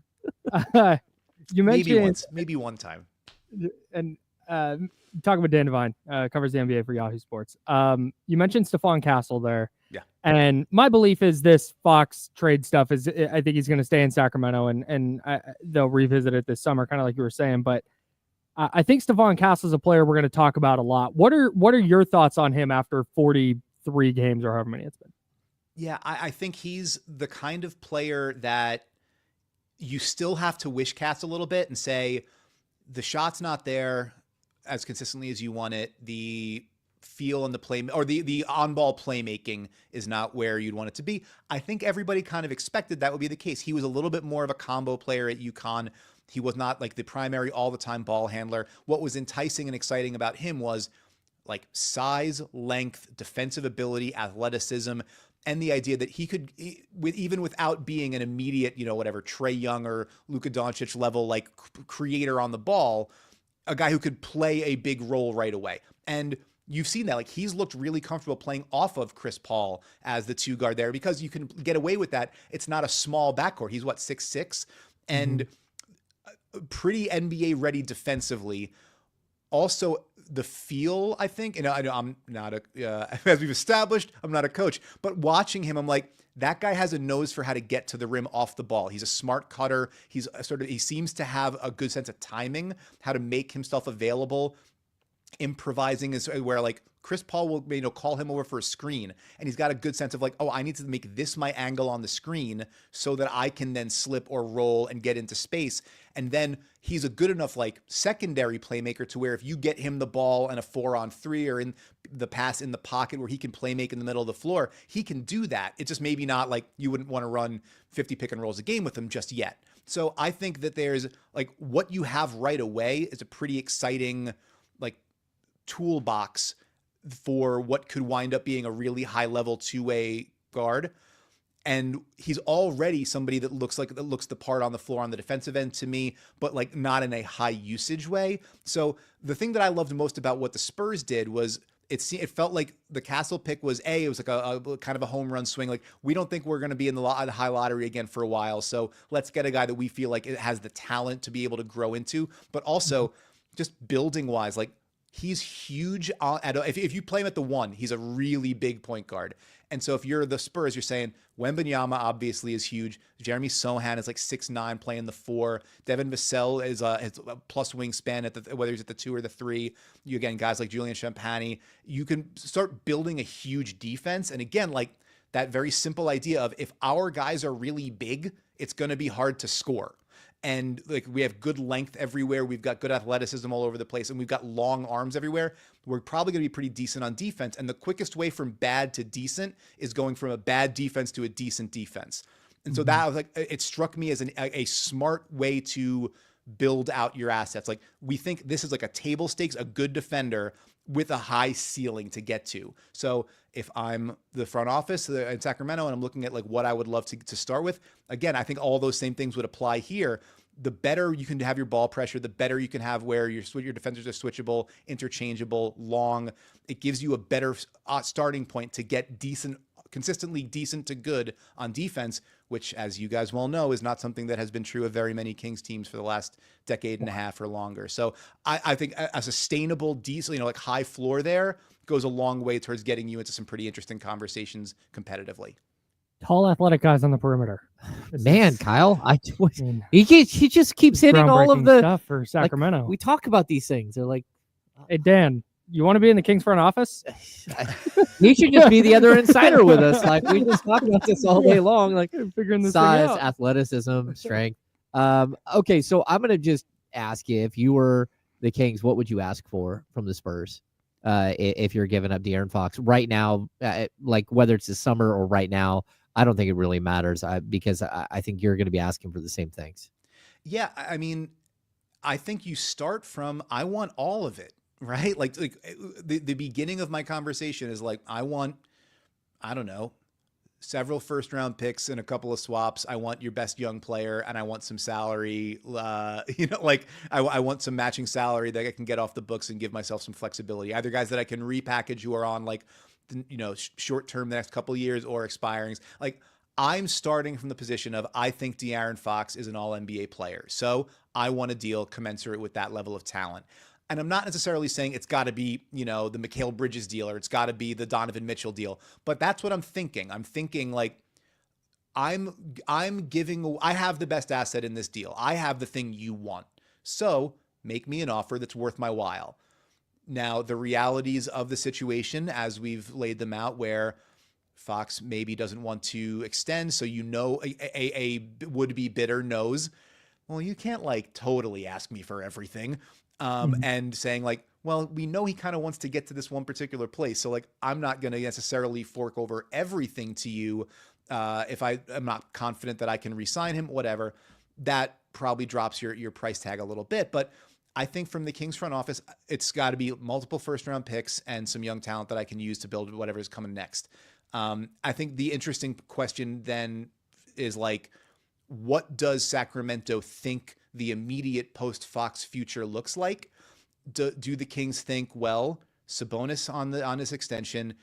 mentioned maybe one time. And talk about Dan Devine, covers the NBA for Yahoo Sports. You mentioned Stephon Castle there. Yeah. And my belief is this Fox trade stuff is, I think he's going to stay in Sacramento and they'll revisit it this summer, kind of like you were saying. But I think Stephon Castle is a player we're going to talk about a lot. What are your thoughts on him after 43 games or however many it's been? Yeah, I think he's the kind of player that you still have to wish cast a little bit and say the shot's not there as consistently as you want it. The feel and the play, or the on-ball playmaking is not where you'd want it to be. I think everybody kind of expected that would be the case. He was a little bit more of a combo player at UConn. He was not like the primary all-the-time ball handler. What was enticing and exciting about him was like size, length, defensive ability, athleticism, and the idea that he could, even without being an immediate, Trae Young or Luka Doncic level like creator on the ball, a guy who could play a big role right away. And you've seen that, like he's looked really comfortable playing off of Chris Paul as the two guard there because you can get away with that. It's not a small backcourt. He's 6'6", and pretty NBA ready defensively. Also the feel, I think, and I know I'm not as we've established, I'm not a coach, but watching him, I'm like, that guy has a nose for how to get to the rim off the ball. He's a smart cutter. He seems to have a good sense of timing, how to make himself available. Improvising is where like Chris Paul will, call him over for a screen and he's got a good sense of like, oh, I need to make this my angle on the screen so that I can then slip or roll and get into space. And then he's a good enough like secondary playmaker to where if you get him the ball and a 4-on-3 or in the pass in the pocket where he can play make in the middle of the floor, he can do that. It's just maybe not like you wouldn't want to run 50 pick and rolls a game with him just yet. So I think that there's like what you have right away is a pretty exciting like toolbox for what could wind up being a really high level two-way guard. And he's already somebody that looks the part on the floor on the defensive end to me, but like not in a high usage way. So the thing that I loved most about what the Spurs did was it felt like the Castle pick was it was like a kind of a home run swing. Like we don't think we're going to be in the high lottery again for a while. So let's get a guy that we feel like it has the talent to be able to grow into, but also just building wise, like he's huge. If you play him at the 1, he's a really big point guard. And so if you're the Spurs, you're saying Wembanyama obviously is huge. Jeremy Sohan is like 6'9", playing the 4. Devin Vassell is a plus wingspan at whether he's at the 2 or the 3. You again, guys like Julian Champagny. You can start building a huge defense. And again, like that very simple idea of if our guys are really big, it's going to be hard to score. And like we have good length everywhere. We've got good athleticism all over the place and we've got long arms everywhere. We're probably going to be pretty decent on defense. And the quickest way from bad to decent is going from a bad defense to a decent defense. And so that was like, it struck me as a smart way to build out your assets. Like we think this is like a table stakes, a good defender with a high ceiling to get to. So if I'm the front office in Sacramento and I'm looking at like what I would love to start with, again, I think all those same things would apply here. The better you can have your ball pressure, the better you can have where your defenders are switchable, interchangeable, long. It gives you a better starting point to get consistently decent to good on defense, which, as you guys well know, is not something that has been true of very many Kings teams for the last decade and a half or longer. So I think a sustainable, decent, like high floor there goes a long way towards getting you into some pretty interesting conversations competitively. Tall, athletic guys on the perimeter. Man, Kyle, he just keeps hitting all of the stuff for Sacramento. Like, we talk about these things. They're like, hey, Dan, you want to be in the Kings front office? He should just be the other insider with us. Like we just talk about this all day long. Like figuring this size, thing out. athleticism, strength. Okay, so I'm gonna just ask you, if you were the Kings, what would you ask for from the Spurs? if you're giving up De'Aaron Fox right now, like whether it's the summer or right now, I don't think it really matters because I think you're going to be asking for the same things. Yeah, I mean, I think you start from I want all of it, right? Like the beginning of my conversation is like I want, I don't know, several first round picks and a couple of swaps. I want your best young player and I want some salary. Like I want some matching salary that I can get off the books and give myself some flexibility. Either guys that I can repackage who are on like, short term the next couple of years or expirings. Like I'm starting from the position of I think De'Aaron Fox is an all NBA player. So I want a deal commensurate with that level of talent. And I'm not necessarily saying it's got to be, the Mikal Bridges deal or it's got to be the Donovan Mitchell deal, but that's what I'm thinking. I'm thinking like I have the best asset in this deal. I have the thing you want. So make me an offer that's worth my while. Now, the realities of the situation as we've laid them out where Fox maybe doesn't want to extend. So, a would-be bidder knows, well, you can't like totally ask me for everything. And saying like, well, we know he kind of wants to get to this one particular place. So like, I'm not going to necessarily fork over everything to you. If I am not confident that I can re-sign him, whatever, that probably drops your price tag a little bit. But I think from the Kings front office, it's got to be multiple first round picks and some young talent that I can use to build whatever is coming next. I think the interesting question then is like, what does Sacramento think the immediate post-Fox future looks like? Do the Kings think, well, Sabonis on his extension,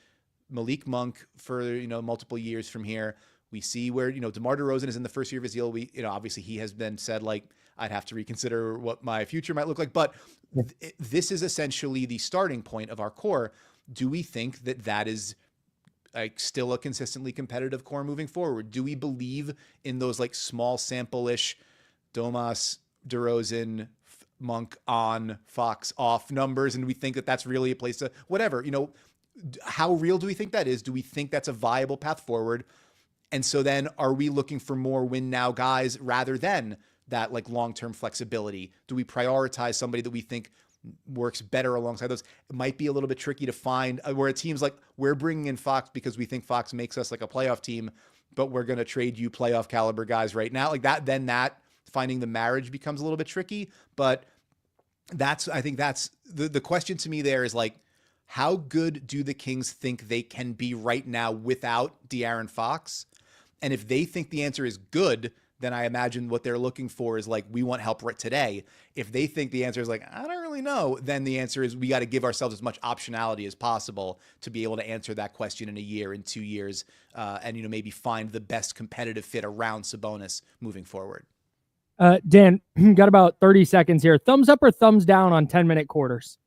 Malik Monk for multiple years from here? We see where DeMar DeRozan is in the first year of his deal. Obviously he has been said like I'd have to reconsider what my future might look like, but this is essentially the starting point of our core. Do we think that is like still a consistently competitive core moving forward? Do we believe in those like small sample-ish Domas, DeRozan, Monk on, Fox off numbers? And we think that that's really a place to whatever, how real do we think that is? Do we think that's a viable path forward? And so then are we looking for more win now guys rather than that like long-term flexibility? Do we prioritize somebody that we think works better alongside those? It might be a little bit tricky to find where it seems like we're bringing in Fox because we think Fox makes us like a playoff team, but we're going to trade you playoff caliber guys right now like that. Then that finding the marriage becomes a little bit tricky, but I think that's the question to me there is like, how good do the Kings think they can be right now without De'Aaron Fox? And if they think the answer is good, then I imagine what they're looking for is like, we want help right today. If they think the answer is like, I don't really know, then the answer is we got to give ourselves as much optionality as possible to be able to answer that question in a year, in 2 years, and maybe find the best competitive fit around Sabonis moving forward. Dan, got about 30 seconds here. Thumbs up or thumbs down on 10-minute quarters?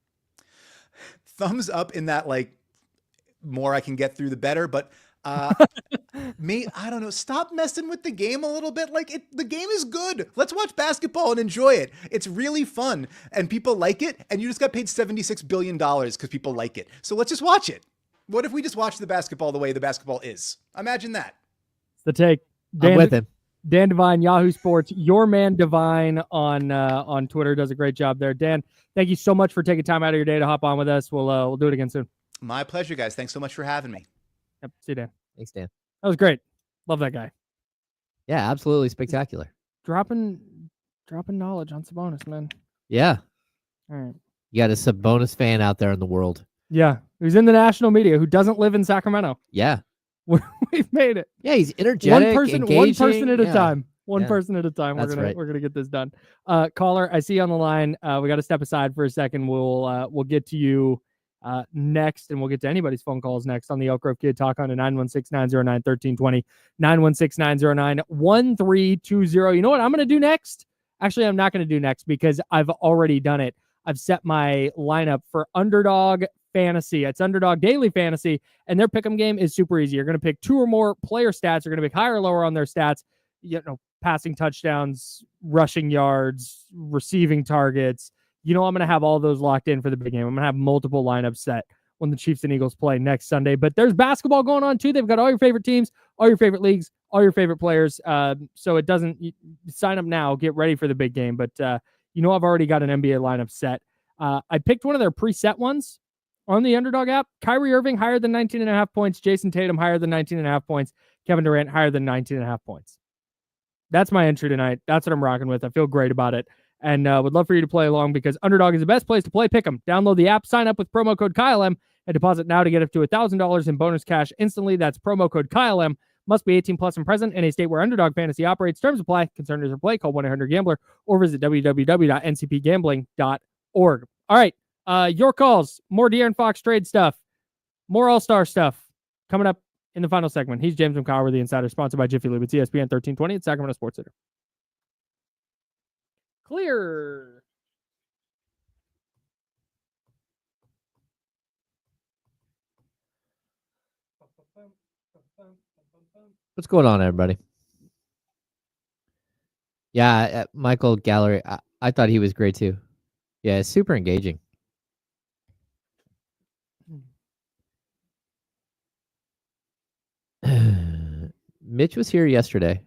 Thumbs up in that like more I can get through the better, but I don't know. Stop messing with the game a little bit. Like the game is good. Let's watch basketball and enjoy it. It's really fun and people like it. And you just got paid $76 billion because people like it. So let's just watch it. What if we just watch the basketball the way the basketball is? Imagine that. It's the take. I'm with him. Dan Devine, Yahoo Sports, your man Devine on Twitter does a great job there. Dan, thank you so much for taking time out of your day to hop on with us. We'll do it again soon. My pleasure, guys. Thanks so much for having me. Yep. See you, Dan. Thanks, Dan. That was great. Love that guy. Yeah, absolutely spectacular. Dropping knowledge on Sabonis, man. Yeah. All right. You got a Sabonis fan out there in the world. Yeah. Who's in the national media, who doesn't live in Sacramento. Yeah. We've made it. Yeah, he's energetic, one person at a time. One Yeah. person at a time. That's right. We're gonna get this done. Caller, I see you on the line. We got to step aside for a second. We'll get to you next, and we'll get to anybody's phone calls next on the Elk Grove Kid Talk on to 916-909-1320, 916-909-1320. You know what I'm gonna do next? Actually, I'm not gonna do next because I've already done it. I've set my lineup for Underdog Fantasy. It's Underdog Daily Fantasy, and their pick'em game is super easy. You're going to pick 2 or more player stats. You're going to pick higher or lower on their stats. Passing touchdowns, rushing yards, receiving targets. I'm going to have all those locked in for the big game. I'm going to have multiple lineups set when the Chiefs and Eagles play next Sunday. But there's basketball going on too. They've got all your favorite teams, all your favorite leagues, all your favorite players. So it doesn't sign up now, get ready for the big game. But I've already got an NBA lineup set. I picked one of their preset ones on the Underdog app, Kyrie Irving higher than 19.5 points. Jason Tatum higher than 19.5 points. Kevin Durant higher than 19.5 points. That's my entry tonight. That's what I'm rocking with. I feel great about it. And would love for you to play along because Underdog is the best place to play Pick'em. Download the app, sign up with promo code KyleM, and deposit now to get up to $1,000 in bonus cash instantly. That's promo code KyleM. Must be 18 plus and present in a state where Underdog Fantasy operates. Terms apply. Concerned or play. Call 1-800-GAMBLER or visit www.ncpgambling.org. All right. Your calls. More De'Aaron Fox trade stuff. More All-Star stuff coming up in the final segment. He's James McCower, the Insider, sponsored by Jiffy Lube. It's ESPN 1320 at Sacramento Sports Center. Clear. What's going on, everybody? Yeah, Michael Gallery, I thought he was great too. Yeah, super engaging. Mitch was here yesterday.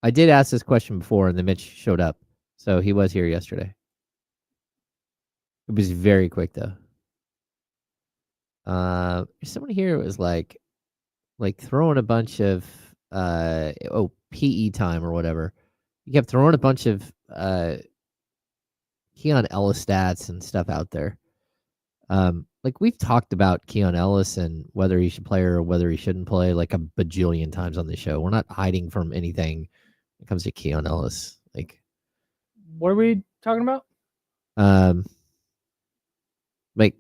I did ask this question before, and then Mitch showed up. So he was here yesterday. It was very quick, though. Someone here was like throwing a bunch of PE time or whatever. He kept throwing a bunch of Keon Ellis stats and stuff out there. Like we've talked about Keon Ellis and whether he should play or whether he shouldn't play like a bajillion times on the show. We're not hiding from anything when it comes to Keon Ellis. Like, what are we talking about? Like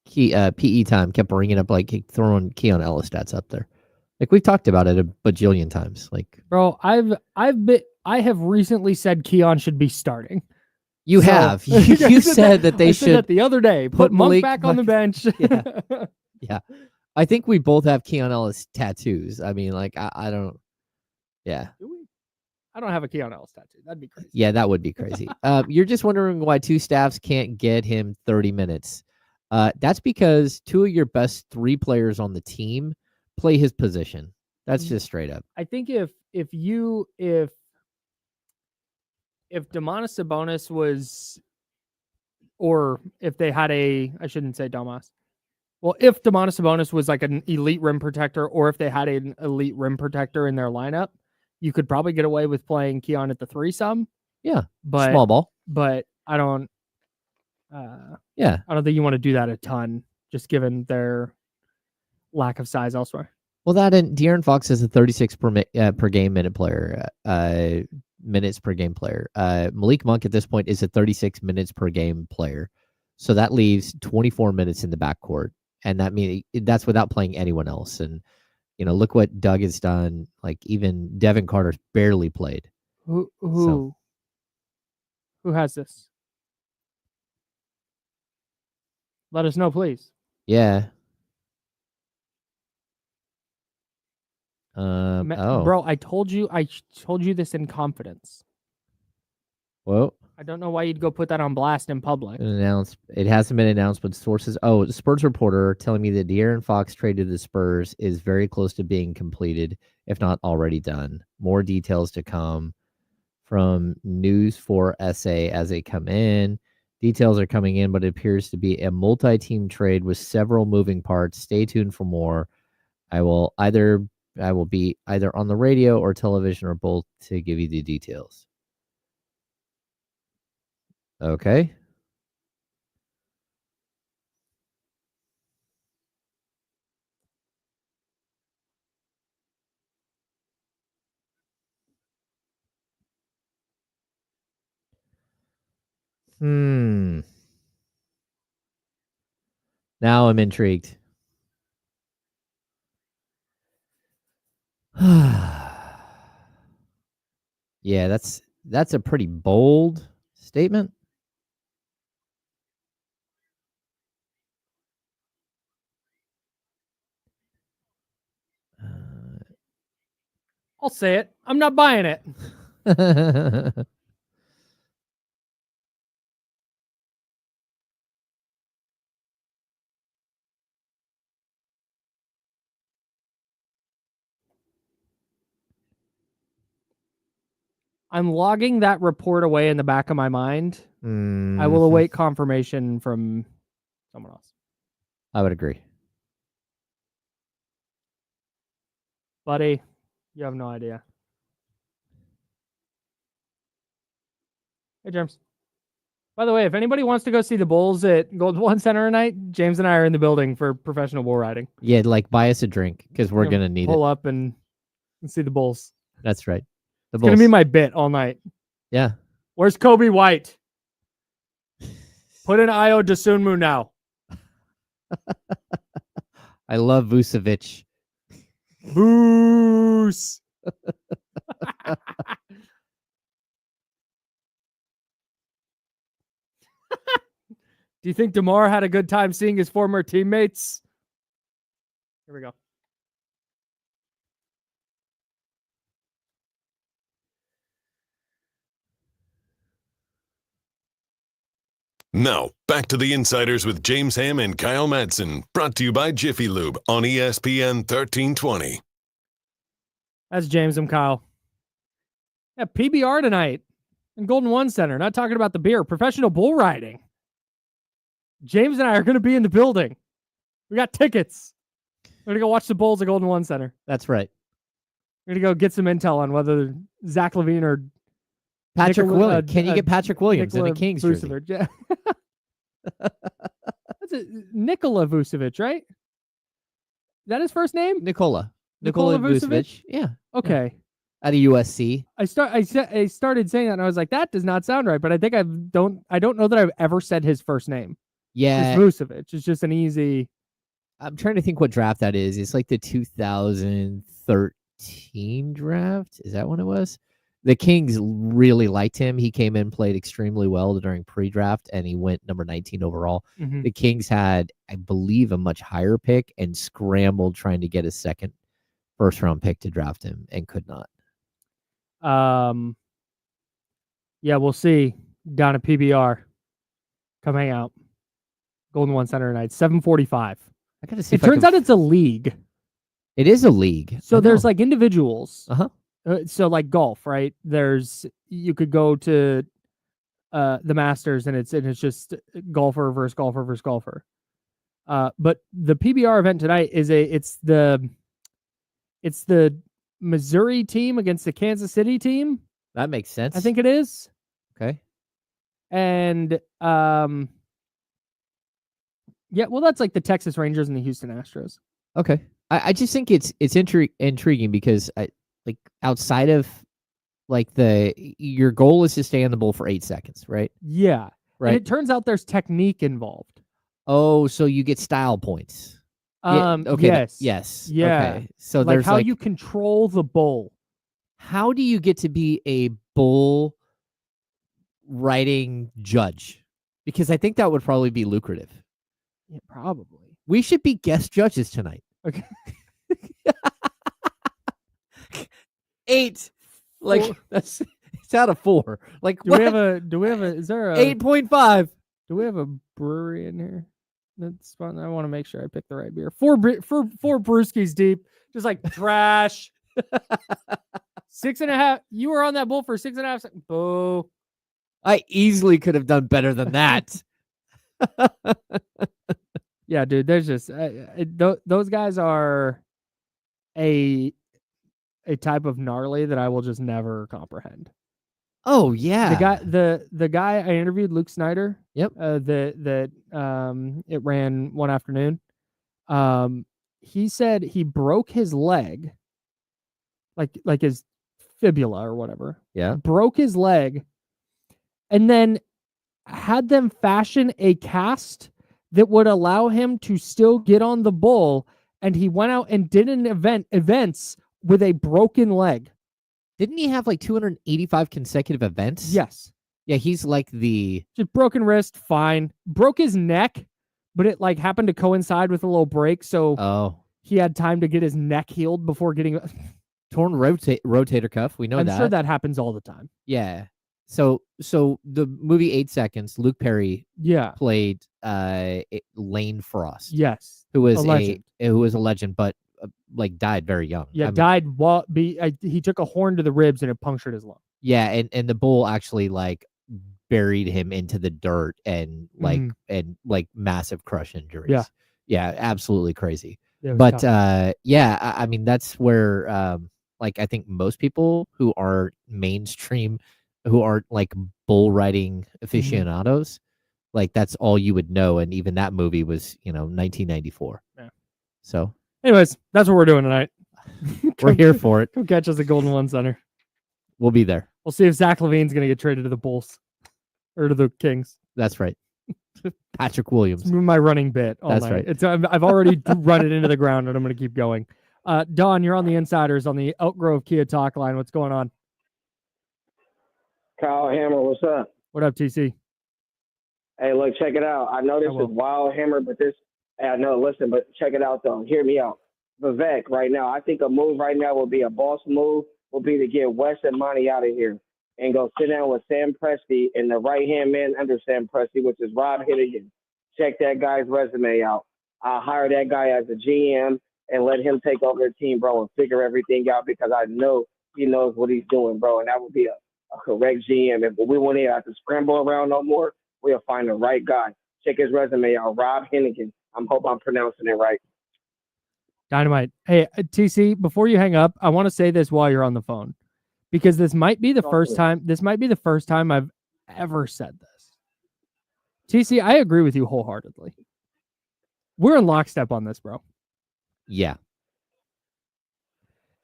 PE time kept bringing up like throwing Keon Ellis stats up there. Like we've talked about it a bajillion times. Like, bro, I have recently said Keon should be starting. You have. You said that they should. That the other day. Put Monk back on the bench. Yeah. I think we both have Keon Ellis tattoos. I mean, like, I don't. Yeah. Do we? I don't have a Keon Ellis tattoo. That'd be crazy. Yeah, that would be crazy. You're just wondering why two staffs can't get him 30 minutes. That's because two of your best three players on the team play his position. That's just straight up. I think if Domantas Sabonis was, or if they had I shouldn't say Domas. Well, if Domantas Sabonis was like an elite rim protector, or if they had an elite rim protector in their lineup, you could probably get away with playing Keon at the 3-some. Yeah, but small ball. But I don't. I don't think you want to do that a ton, just given their lack of size elsewhere. Well, that and De'Aaron Fox is a 36 per game minute player. Minutes per game player. Malik Monk at this point is a 36 minutes per game player. So that leaves 24 minutes in the backcourt. And that means that's without playing anyone else. And, look what Doug has done. Like even Devin Carter's barely played. Who has this? Let us know, please. Yeah. Bro, I told you this in confidence. Well, I don't know why you'd go put that on blast in public. It hasn't been announced, but sources. Oh, the Spurs reporter telling me that De'Aaron Fox trade to the Spurs is very close to being completed, if not already done. More details to come from News 4 SA as they come in. Details are coming in, but it appears to be a multi-team trade with several moving parts. Stay tuned for more. I will be either on the radio or television or both to give you the details. Okay. Now I'm intrigued. Yeah, that's a pretty bold statement. I'll say it. I'm not buying it. I'm logging that report away in the back of my mind. I will await confirmation from someone else. I would agree. Buddy, you have no idea. Hey, James. By the way, if anybody wants to go see the Bulls at Golden One Center tonight, James and I are in the building for professional bull riding. Yeah, like buy us a drink because we're going to need pull it. up and see the Bulls. That's right. The It's going to be my bit all night. Yeah. Where's Kobe White? Put in Ayo Dosunmu now. I love Vucevic. Boos. Do you think DeMar had a good time seeing his former teammates? Here we go. Now, back to the Insiders with James Ham and Kyle Madsen, brought to you by Jiffy Lube on ESPN 1320. That's James. I'm Kyle. Yeah, PBR tonight in Golden One Center. Not talking about the beer. Professional bull riding. James and I are going to be in the building. We got tickets. We're going to go watch the Bulls at Golden One Center. That's right. We're going to go get some intel on whether Zach LaVine or Patrick Williams. Can you get Patrick Williams in a Kings jersey? Yeah. That's Nikola Vucevic, right? Is that his first name? Nikola Vucevic. Yeah. Okay. Out of USC. I started saying that and I was like, that does not sound right. But I think I don't know that I've ever said his first name. Yeah. It's Vucevic. It's just an easy. I'm trying to think what draft that is. It's like the 2013 draft. Is that when it was? The Kings really liked him. He came in, played extremely well during pre-draft, and he went number 19 overall. Mm-hmm. The Kings had, I believe, a much higher pick and scrambled trying to get a second first-round pick to draft him and could not. Yeah, we'll see. Down at PBR. Come hang out. Golden One Center tonight, 7:45. I gotta see. It turns out it's a league. It is a league. So there's like individuals. Uh-huh. So like golf, right? You could go to the Masters and it's just golfer versus golfer versus golfer. But the PBR event tonight is it's the Missouri team against the Kansas City team. That makes sense. I think it is. Okay. And yeah, well, that's like the Texas Rangers and the Houston Astros. Okay. I just think it's intriguing because like outside of like your goal is to stay on the bull for 8 seconds, right? Yeah. Right. And it turns out there's technique involved. Oh, so you get style points. Okay. Yes. Yes. Yeah. Okay. So like there's how you control the bull. How do you get to be a bull riding judge? Because I think that would probably be lucrative. Yeah, probably. We should be guest judges tonight. Okay. 8. Like it's out of 4. Like do we have a is there a 8.5? Do we have a brewery in here? That's fun. I want to make sure I pick the right beer. Four brewskis deep, just like trash. 6.5. You were on that bull for 6.5 seconds. Boo. I easily could have done better than that. Yeah, dude. There's just those guys are a type of gnarly that I will just never comprehend. Oh yeah, the guy I interviewed, Luke Snyder. Yep. It ran one afternoon. He said he broke his leg, like his fibula or whatever. Yeah. Broke his leg, and then had them fashion a cast that would allow him to still get on the bull. And he went out and did an events with a broken leg. Didn't he have like 285 consecutive events? Yes. Yeah, he's like just broken wrist, fine. Broke his neck, but it like happened to coincide with a little break, so he had time to get his neck healed before getting torn rotator cuff. We know I'm sure that happens all the time. Yeah. So the movie 8 Seconds, Luke Perry played Lane Frost. Yes. Who was a legend, but like died very young. Yeah, died while he took a horn to the ribs and it punctured his lung. Yeah, and the bull actually like buried him into the dirt and like massive crush injuries. Yeah. Yeah, absolutely crazy. It was But tough. I mean, that's where like I think most people who are mainstream, who aren't like bull riding aficionados, like that's all you would know. And even that movie was 1994. Yeah. So, anyways, that's what we're doing tonight. we're here for it. Come catch us at Golden One Center. We'll be there. We'll see if Zach LaVine's going to get traded to the Bulls or to the Kings. That's right. Patrick Williams. It's my running bit all That's night. right. It's I've already run it into the ground, and I'm going to keep going. Don, you're on the Insiders on the Elk Grove Kia talk line. What's going on? Kyle Hammer, what's up? What up, TC? Hey, look, check it out. I know this is wild, Hammer, but listen, but check it out, though. Hear me out. Vivek, right now, I think a move right now would be a boss move, would be to get Wes and Monty out of here and go sit down with Sam Presti and the right-hand man under Sam Presti, which is Rob Hittigan. Check that guy's resume out. I'll hire that guy as a GM and let him take over the team, bro, and figure everything out because I know he knows what he's doing, bro, and that would be a correct GM. If we won't have to scramble around no more, we'll find the right guy. Check his resume out, Rob Hittigan. I hope I'm pronouncing it right. Dynamite. Hey, TC, before you hang up, I want to say this while you're on the phone, because this might be the first time I've ever said this. TC, I agree with you wholeheartedly. We're in lockstep on this, bro. Yeah.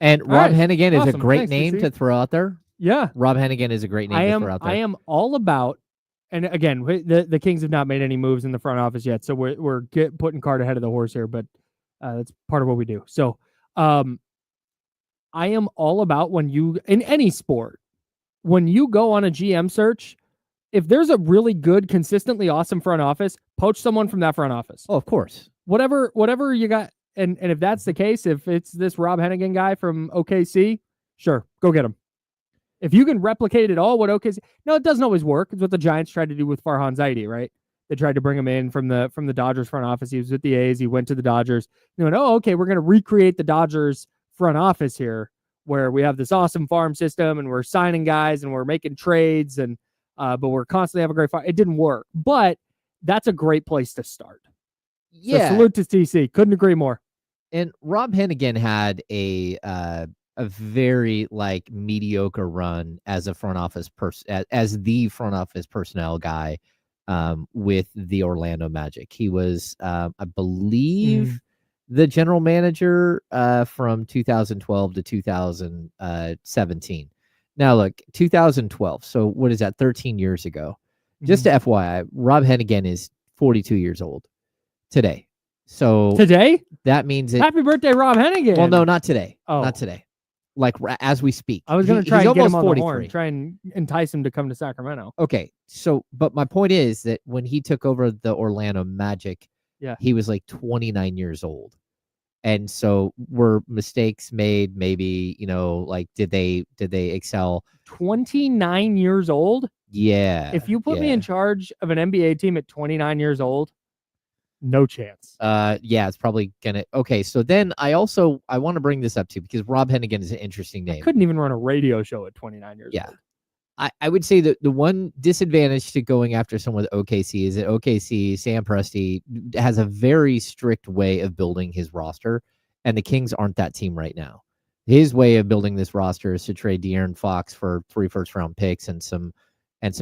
And Rob Hennigan is a great Thanks, name TC. to throw out there. Yeah. Rob Hennigan is a great name to throw out there. I am all about, and again, the Kings have not made any moves in the front office yet, so we're putting cart ahead of the horse here, but that's part of what we do. So I am all about when you, in any sport, when you go on a GM search, if there's a really good, consistently awesome front office, poach someone from that front office. Oh, of course. Whatever you got. And if that's the case, if it's this Rob Hennigan guy from OKC, sure, go get him. If you can replicate it all, what OKC, no, it doesn't always work. It's what the Giants tried to do with Farhan Zaidi, right? They tried to bring him in from the Dodgers front office. He was with the A's. He went to the Dodgers. They went, oh, okay, we're going to recreate the Dodgers front office here, where we have this awesome farm system and we're signing guys and we're making trades and but we're constantly have a great farm. It didn't work, but that's a great place to start. Yeah. So salute to TC. Couldn't agree more. And Rob Hennigan had a very like mediocre run as a front office as the front office personnel guy with the Orlando Magic. He was, I believe, the general manager from 2012 to 2017. Now, look, 2012. So what is that? 13 years ago. Just to FYI, Rob Hennigan is 42 years old today. So today, that means happy birthday, Rob Hennigan. Well, no, not today. Oh, not today. Like as we speak. I was going to try and get him on 43. the horn, try and entice him to come to Sacramento. Okay, so but my point is that when he took over the Orlando Magic, he was like 29 years old, and so were mistakes made? Maybe like did they excel? 29 years old. Yeah. If you put me in charge of an NBA team at 29 years old, no chance. Yeah, it's probably gonna. Okay, so then I want to bring this up too because Rob Hennigan is an interesting name. I couldn't even run a radio show at 29 years old. I would say that the one disadvantage to going after someone with OKC is that OKC, Sam Presti, has a very strict way of building his roster, and the Kings aren't that team right now. His way of building this roster is to trade De'Aaron Fox for 3 first-round picks and some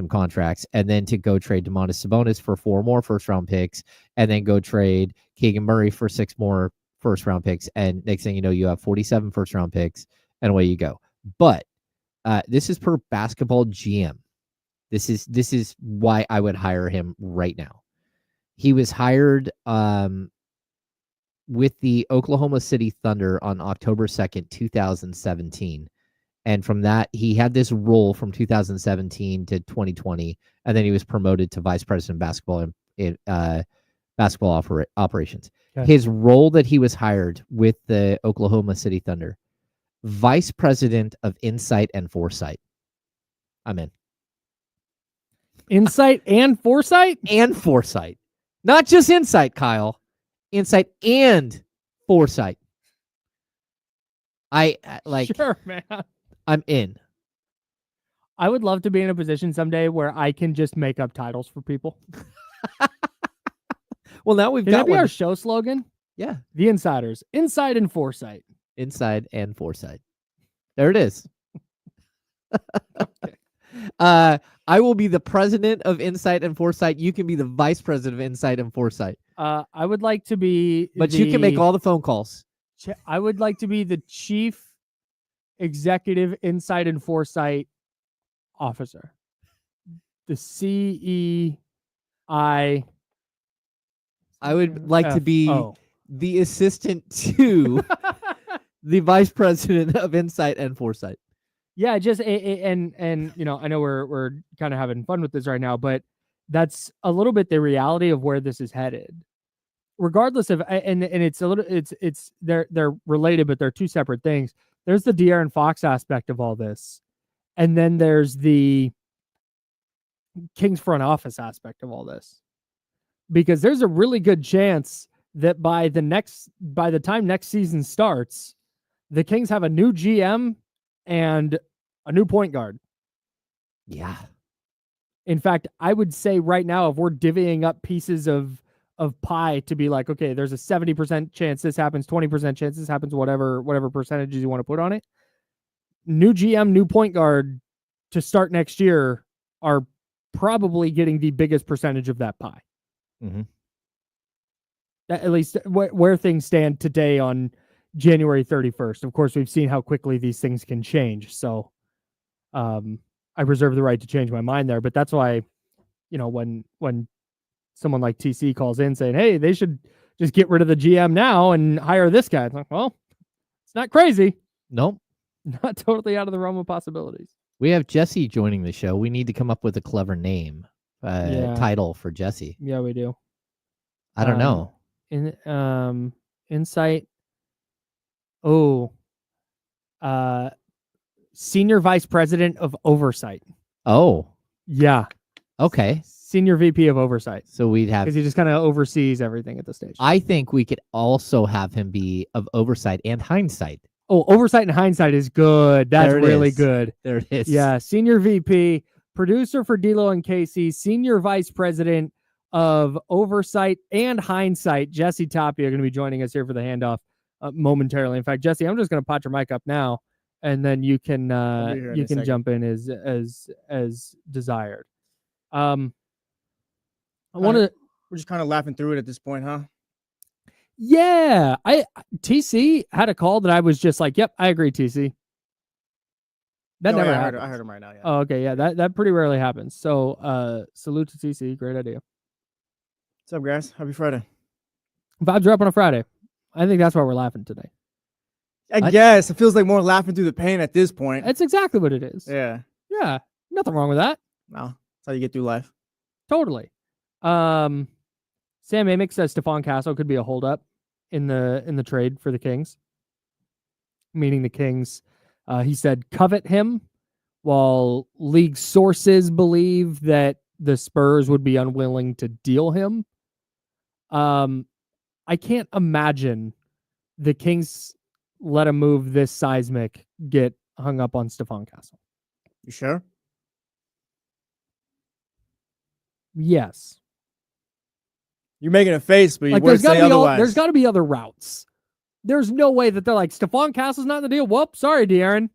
contracts, and then to go trade Domantas Sabonis for 4 more first-round picks, and then go trade Keegan Murray for 6 more first-round picks, and next thing you know, you have 47 first-round picks, and away you go. But this is per Basketball GM. This is why I would hire him right now. He was hired with the Oklahoma City Thunder on October 2nd, 2017. And from that, he had this role from 2017 to 2020, and then he was promoted to vice president of basketball operations. Okay. His role that he was hired with the Oklahoma City Thunder, vice president of insight and foresight. I'm in. Insight and foresight? And foresight. Not just insight, Kyle. Insight and foresight. Sure, man. I'm in. I would love to be in a position someday where I can just make up titles for people. Well, now we've Can got that be one. our show slogan? Yeah, The Insiders, Inside and Foresight. inside and foresight. There it is. Okay. I will be the president of Insight and Foresight. You can be the vice president of Insight and Foresight. I would like to be, But you can make all the phone calls. I would like to be the chief executive Insight and Foresight officer. The CEI. I would like to be the assistant to the vice president of Insight and Foresight. Yeah, just and you know, I know we're kind of having fun with this right now, but that's a little bit the reality of where this is headed. Regardless of and it's a little it's they're related, but they're two separate things. There's the De'Aaron Fox aspect of all this, and then there's the Kings front office aspect of all this. Because there's a really good chance that by the time next season starts, the Kings have a new GM and a new point guard. Yeah. In fact, I would say right now, if we're divvying up pieces of pie to be like, okay, there's a 70% chance this happens, 20% chance this happens, whatever percentages you want to put on it. New GM, new point guard to start next year are probably getting the biggest percentage of that pie. Mm-hmm. At least where things stand today on January 31st. Of course, we've seen how quickly these things can change. So I reserve the right to change my mind there. But that's why, you know, when someone like TC calls in saying, hey, they should just get rid of the GM now and hire this guy. It's like, well, it's not crazy. Nope. Not totally out of the realm of possibilities. We have Jesse joining the show. We need to come up with a clever name, title for Jesse. Yeah, we do. I don't know. Insight. Senior Vice President of Oversight. Oh. Yeah. Okay. Senior VP of Oversight. So we'd have, because he just kind of oversees everything at the station. I think we could also have him be of Oversight and Hindsight. Oh, Oversight and Hindsight is good. That's really good. There it is. Yeah. Senior VP, producer for D'Lo and Casey, Senior Vice President of Oversight and Hindsight. Jesse Tapia are going to be joining us here for the handoff momentarily. In fact, Jesse, I'm just going to pot your mic up now, and then you can jump in as desired. I want to. We're just kind of laughing through it at this point, huh? Yeah, TC had a call that I was just like, "Yep, I agree, TC." That never happened. I heard him right now. Yeah. Oh, okay, yeah, that pretty rarely happens. So, salute to TC. Great idea. What's up, guys? Happy Friday. Vibes are up on a Friday. I think that's why we're laughing today. I guess it feels like more laughing through the pain at this point. That's exactly what it is. Yeah. Yeah. Nothing wrong with that. No, that's how you get through life. Totally. Sam Amick says Stephon Castle could be a holdup in the trade for the Kings. Meaning the Kings, he said, covet him, while league sources believe that the Spurs would be unwilling to deal him. I can't imagine the Kings let a move this seismic get hung up on Stephon Castle. You sure? Yes. You're making a face, but you like, were saying otherwise. There's got to be other routes. There's no way that they're like, Stephon Castle's not in the deal. Whoop, sorry, De'Aaron.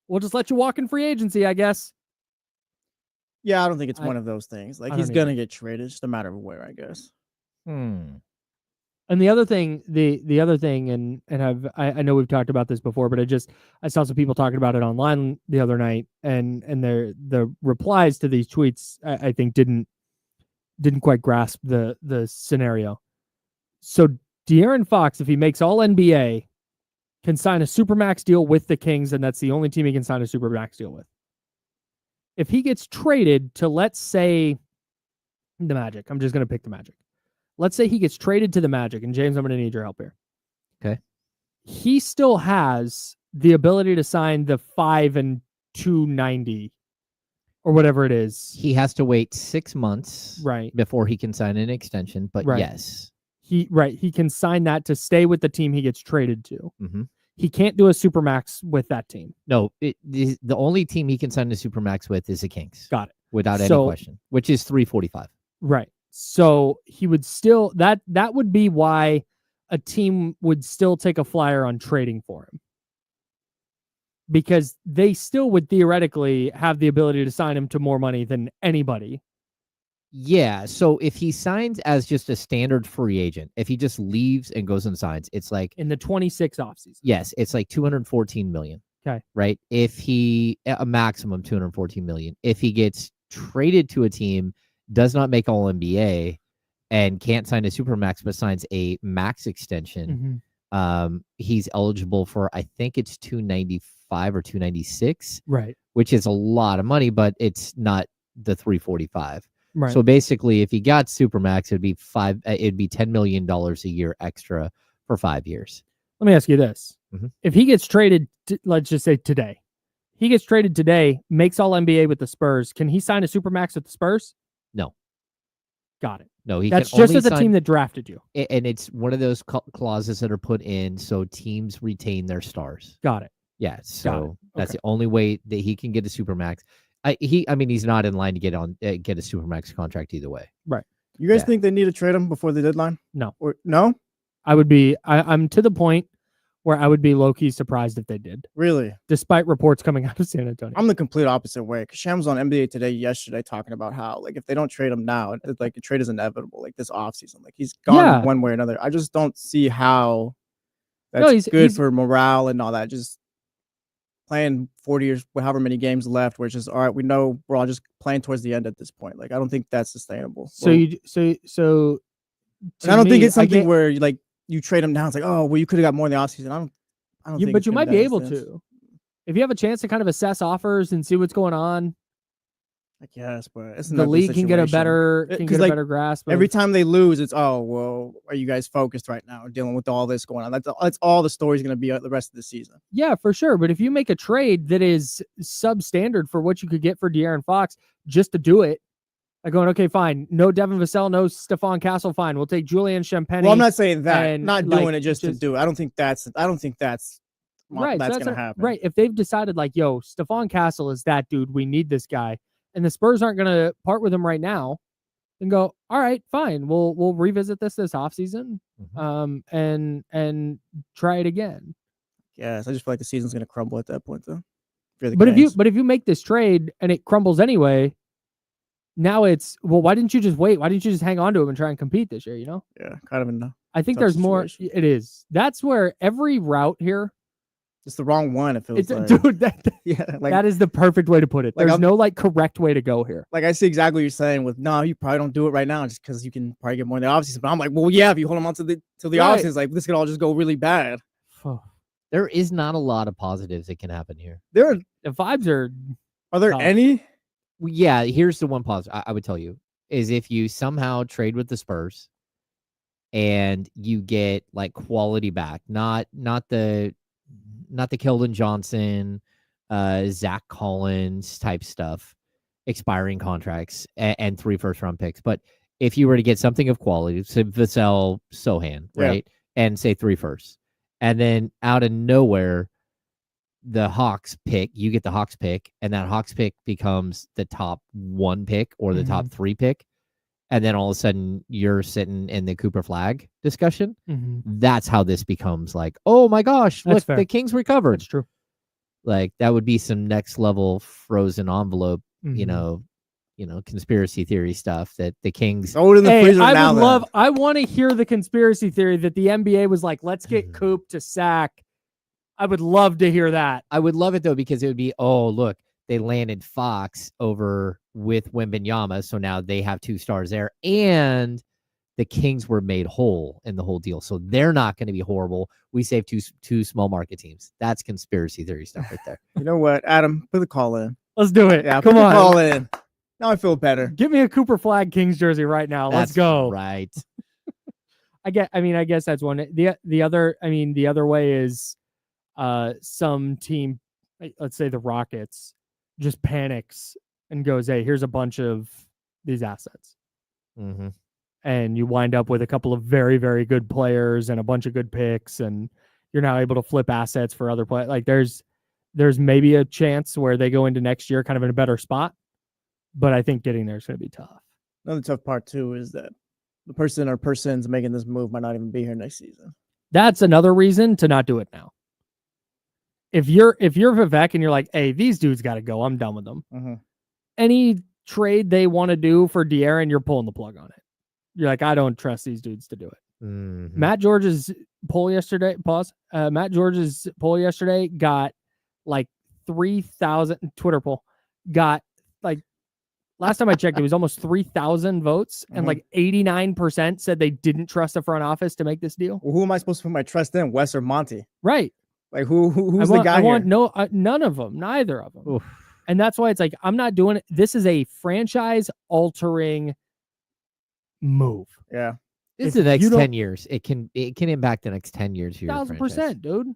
We'll just let you walk in free agency, I guess. Yeah, I don't think it's one of those things. Like, he's going to get traded. It's just a matter of where, I guess. And the other thing, the other thing, and I know we've talked about this before, but I saw some people talking about it online the other night, and the replies to these tweets, I think didn't quite grasp the scenario. So De'Aaron Fox, if he makes all NBA, can sign a Supermax deal with the Kings, and that's the only team he can sign a Supermax deal with. If he gets traded to, let's say, the Magic, I'm just going to pick the Magic. Let's say he gets traded to the Magic, and James, I'm going to need your help here. Okay. He still has the ability to sign the 5 and 290 or whatever it is. He has to wait 6 months before he can sign an extension, but yes. He can sign that to stay with the team he gets traded to. Mm-hmm. He can't do a Supermax with that team. No, the only team he can sign a Supermax with is the Kings. Got it. Without any question, which is 345. Right. So he would still that would be why a team would still take a flyer on trading for him. Because they still would theoretically have the ability to sign him to more money than anybody. Yeah. So if he signs as just a standard free agent, if he just leaves and goes and signs, it's like in the 26 offseason. Yes, it's like $214 million. Okay. Right. If he a maximum $214 million. If he gets traded to a team, does not make all NBA, and can't sign a supermax but signs a max extension, he's eligible for, I think it's 295 or 296. Right. Which is a lot of money, but it's not the 345. Right. So basically, if he got supermax, it'd be $10 million a year extra for 5 years. Let me ask you this. If he gets traded, let's just say today, makes all NBA with the Spurs, can he sign a supermax with the Spurs? No. Got it. No, he That's can just only as the sign, team that drafted you. And it's one of those clauses that are put in so teams retain their stars. Got it. Yeah, so that's the only way that he can get a supermax. He's not in line to get a supermax contract either way. Right. You guys think they need to trade him before the deadline? No. Or no? I'm to the point where I would be low-key surprised if they did. Really? Despite reports coming out of San Antonio. I'm the complete opposite way. Because Sham was on NBA Today yesterday talking about how, like, if they don't trade him now, it's like a trade is inevitable, like this offseason. Like, he's gone one way or another. I just don't see how that's good for morale and all that. Just playing 40 years, however many games left, where it's just, all right, we know we're all just playing towards the end at this point. Like, I don't think that's sustainable. I don't think it's something where you trade him down. It's like, oh, well, you could have got more in the offseason. I don't think. But you might be able to, if you have a chance to kind of assess offers and see what's going on. I guess, but it's the league can get a better grasp. Every time they lose, it's, oh, well, are you guys focused right now dealing with all this going on? That's all the story's going to be the rest of the season. Yeah, for sure. But if you make a trade that is substandard for what you could get for De'Aaron Fox, just to do it, like going, okay, fine, no Devin Vassell, no Stephon Castle, fine, we'll take Julian Champagny. Well, I'm not saying that. Not doing it just to do it. I don't think that's right. That's going to happen. Right. If they've decided like, yo, Stephon Castle is that dude, we need this guy, and the Spurs aren't going to part with him right now, and go, all right, fine, we'll revisit this offseason, and try it again. Yes, I just feel like the season's going to crumble at that point, though. But if you make this trade and it crumbles anyway, now it's, well, why didn't you just wait? Why didn't you just hang on to him and try and compete this year? Yeah, kind of enough. I think there's more. It is. That's where every route here. It's the wrong one. It feels like. Dude, that is the perfect way to put it. There's no correct way to go here. Like, I see exactly what you're saying with, no, you probably don't do it right now just because you can probably get more in the offseason. But I'm like, well, yeah, if you hold them on to the offseason, it's like, this could all just go really bad. There is not a lot of positives that can happen here. The vibes are. Are there any? Yeah, here's the one positive I would tell you is if you somehow trade with the Spurs and you get like quality back, not the Keldon Johnson, Zach Collins type stuff, expiring contracts and 3 first-round picks. But if you were to get something of quality, so Vassell, Sohan, right, and say 3 firsts, and then out of nowhere, the Hawks pick, you get the Hawks pick, and that Hawks pick becomes the top 1 pick or the top 3 pick. And then all of a sudden you're sitting in the Cooper Flag discussion. That's how this becomes like, oh my gosh, look, the Kings recovered. That's true. Like that would be some next level frozen envelope, conspiracy theory stuff that the Kings. Throw it in the freezer now. I want to hear the conspiracy theory that the NBA was like, let's get Coop to sack. I would love to hear that. I would love it though, because it would be, oh, look, they landed Fox over with Wembanyama, so now they have 2 stars there, and the Kings were made whole in the whole deal, so they're not going to be horrible. We saved two small market teams. That's conspiracy theory stuff right there. You know what, Adam? Put the call in. Let's do it. Yeah, come on. Put the call in. Now I feel better. Give me a Cooper Flag Kings jersey right now. Let's go. Right. I guess that's one. The other way is some team, let's say the Rockets, just panics and goes, hey, here's a bunch of these assets. And you wind up with a couple of very, very good players and a bunch of good picks, and you're now able to flip assets for other players. Like there's maybe a chance where they go into next year kind of in a better spot, but I think getting there is going to be tough. Another tough part too is that the person or persons making this move might not even be here next season. That's another reason to not do it now. If you're Vivek and you're like, hey, these dudes got to go, I'm done with them. Mm-hmm. Any trade they want to do for De'Aaron, you're pulling the plug on it. You're like, I don't trust these dudes to do it. Mm-hmm. Matt George's poll yesterday. Matt George's poll yesterday got like 3,000 Twitter poll. Got like last time I checked, it was almost 3,000 votes, and like 89% said they didn't trust the front office to make this deal. Well, who am I supposed to put my trust in, Wes or Monty? Right. Like who's the guy here? None of them, neither of them. Oof. And that's why it's like, I'm not doing it. This is a franchise altering move. Yeah. It's the next 10 years. It can impact the next 10 years for your 1,000%, dude.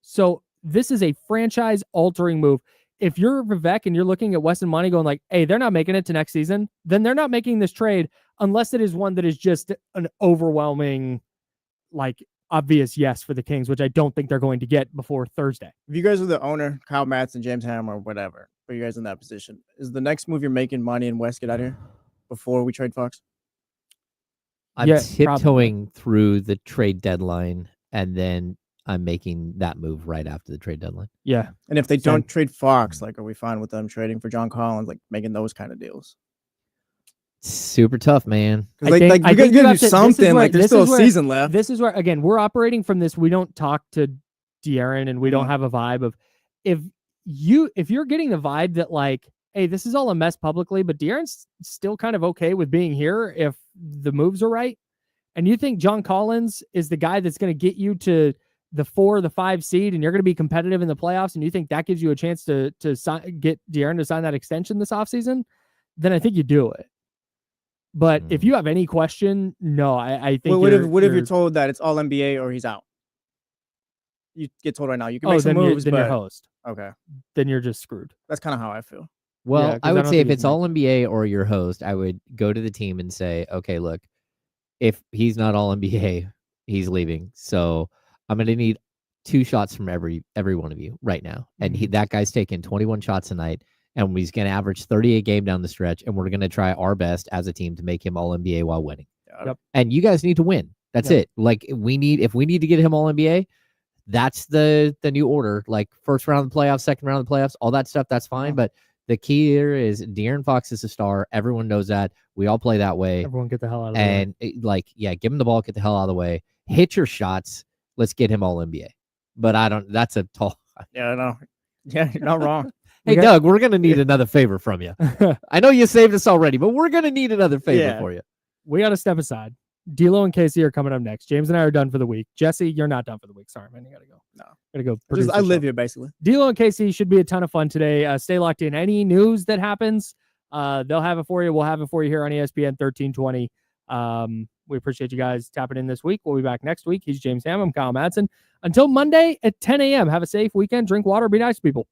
So this is a franchise altering move. If you're Vivek and you're looking at Wes and Monty going like, hey, they're not making it to next season, then they're not making this trade unless it is one that is just an overwhelming, like, obvious yes for the Kings, which I don't think they're going to get before Thursday. If you guys are the owner, Kyle Matson, James Hammer, or whatever, put you guys in that position, is the next move you're making Monty and Wes get out of here before we trade Fox? I'm tiptoeing through the trade deadline, and then I'm making that move right after the trade deadline. Yeah. And if they don't trade Fox, like, are we fine with them trading for John Collins, like making those kind of deals? Super tough, man. I think you gotta do something. Like, there's still a season left. This is where, again, we're operating from this. We don't talk to De'Aaron, and we don't have a vibe of if you're getting the vibe that like, hey, this is all a mess publicly, but De'Aaron's still kind of okay with being here if the moves are right, and you think John Collins is the guy that's going to get you to the 4 or the 5 seed, and you're going to be competitive in the playoffs, and you think that gives you a chance to get De'Aaron to sign that extension this offseason, then I think you do it. But if you have any question, no, I think. What if you're told that it's all NBA or he's out? You get told right now. You can make some moves, then but you're host. Okay, then you're just screwed. That's kind of how I feel. Well, Yeah, I would say if it's all NBA or your host, I would go to the team and say, okay, look, if he's not all NBA, he's leaving. So I'm going to need 2 shots from every one of you right now. And that guy's taking 21 shots a night, and he's going to average 30 a game down the stretch, and we're going to try our best as a team to make him all NBA while winning. Yep. And you guys need to win. That's it. Like if we need to get him all NBA, that's the new order. Like first round of the playoffs, second round of the playoffs, all that stuff, that's fine. But the key here is De'Aaron Fox is a star. Everyone knows that. We all play that way. Everyone get the hell out of the way. And give him the ball, get the hell out of the way. Hit your shots. Let's get him all NBA. But that's a tall. Yeah, I know. Yeah, you're not wrong. Hey, Doug, we're going to need another favor from you. I know you saved us already, but we're going to need another favor for you. We got to step aside. D'Lo and Casey are coming up next. James and I are done for the week. Jesse, you're not done for the week. Sorry, man. You got to go. No. Got to go. I live here, basically. D'Lo and Casey should be a ton of fun today. Stay locked in. Any news that happens, they'll have it for you. We'll have it for you here on ESPN 1320. We appreciate you guys tapping in this week. We'll be back next week. He's James Ham. I'm Kyle Madsen. Until Monday at 10 a.m., have a safe weekend. Drink water. Be nice to people.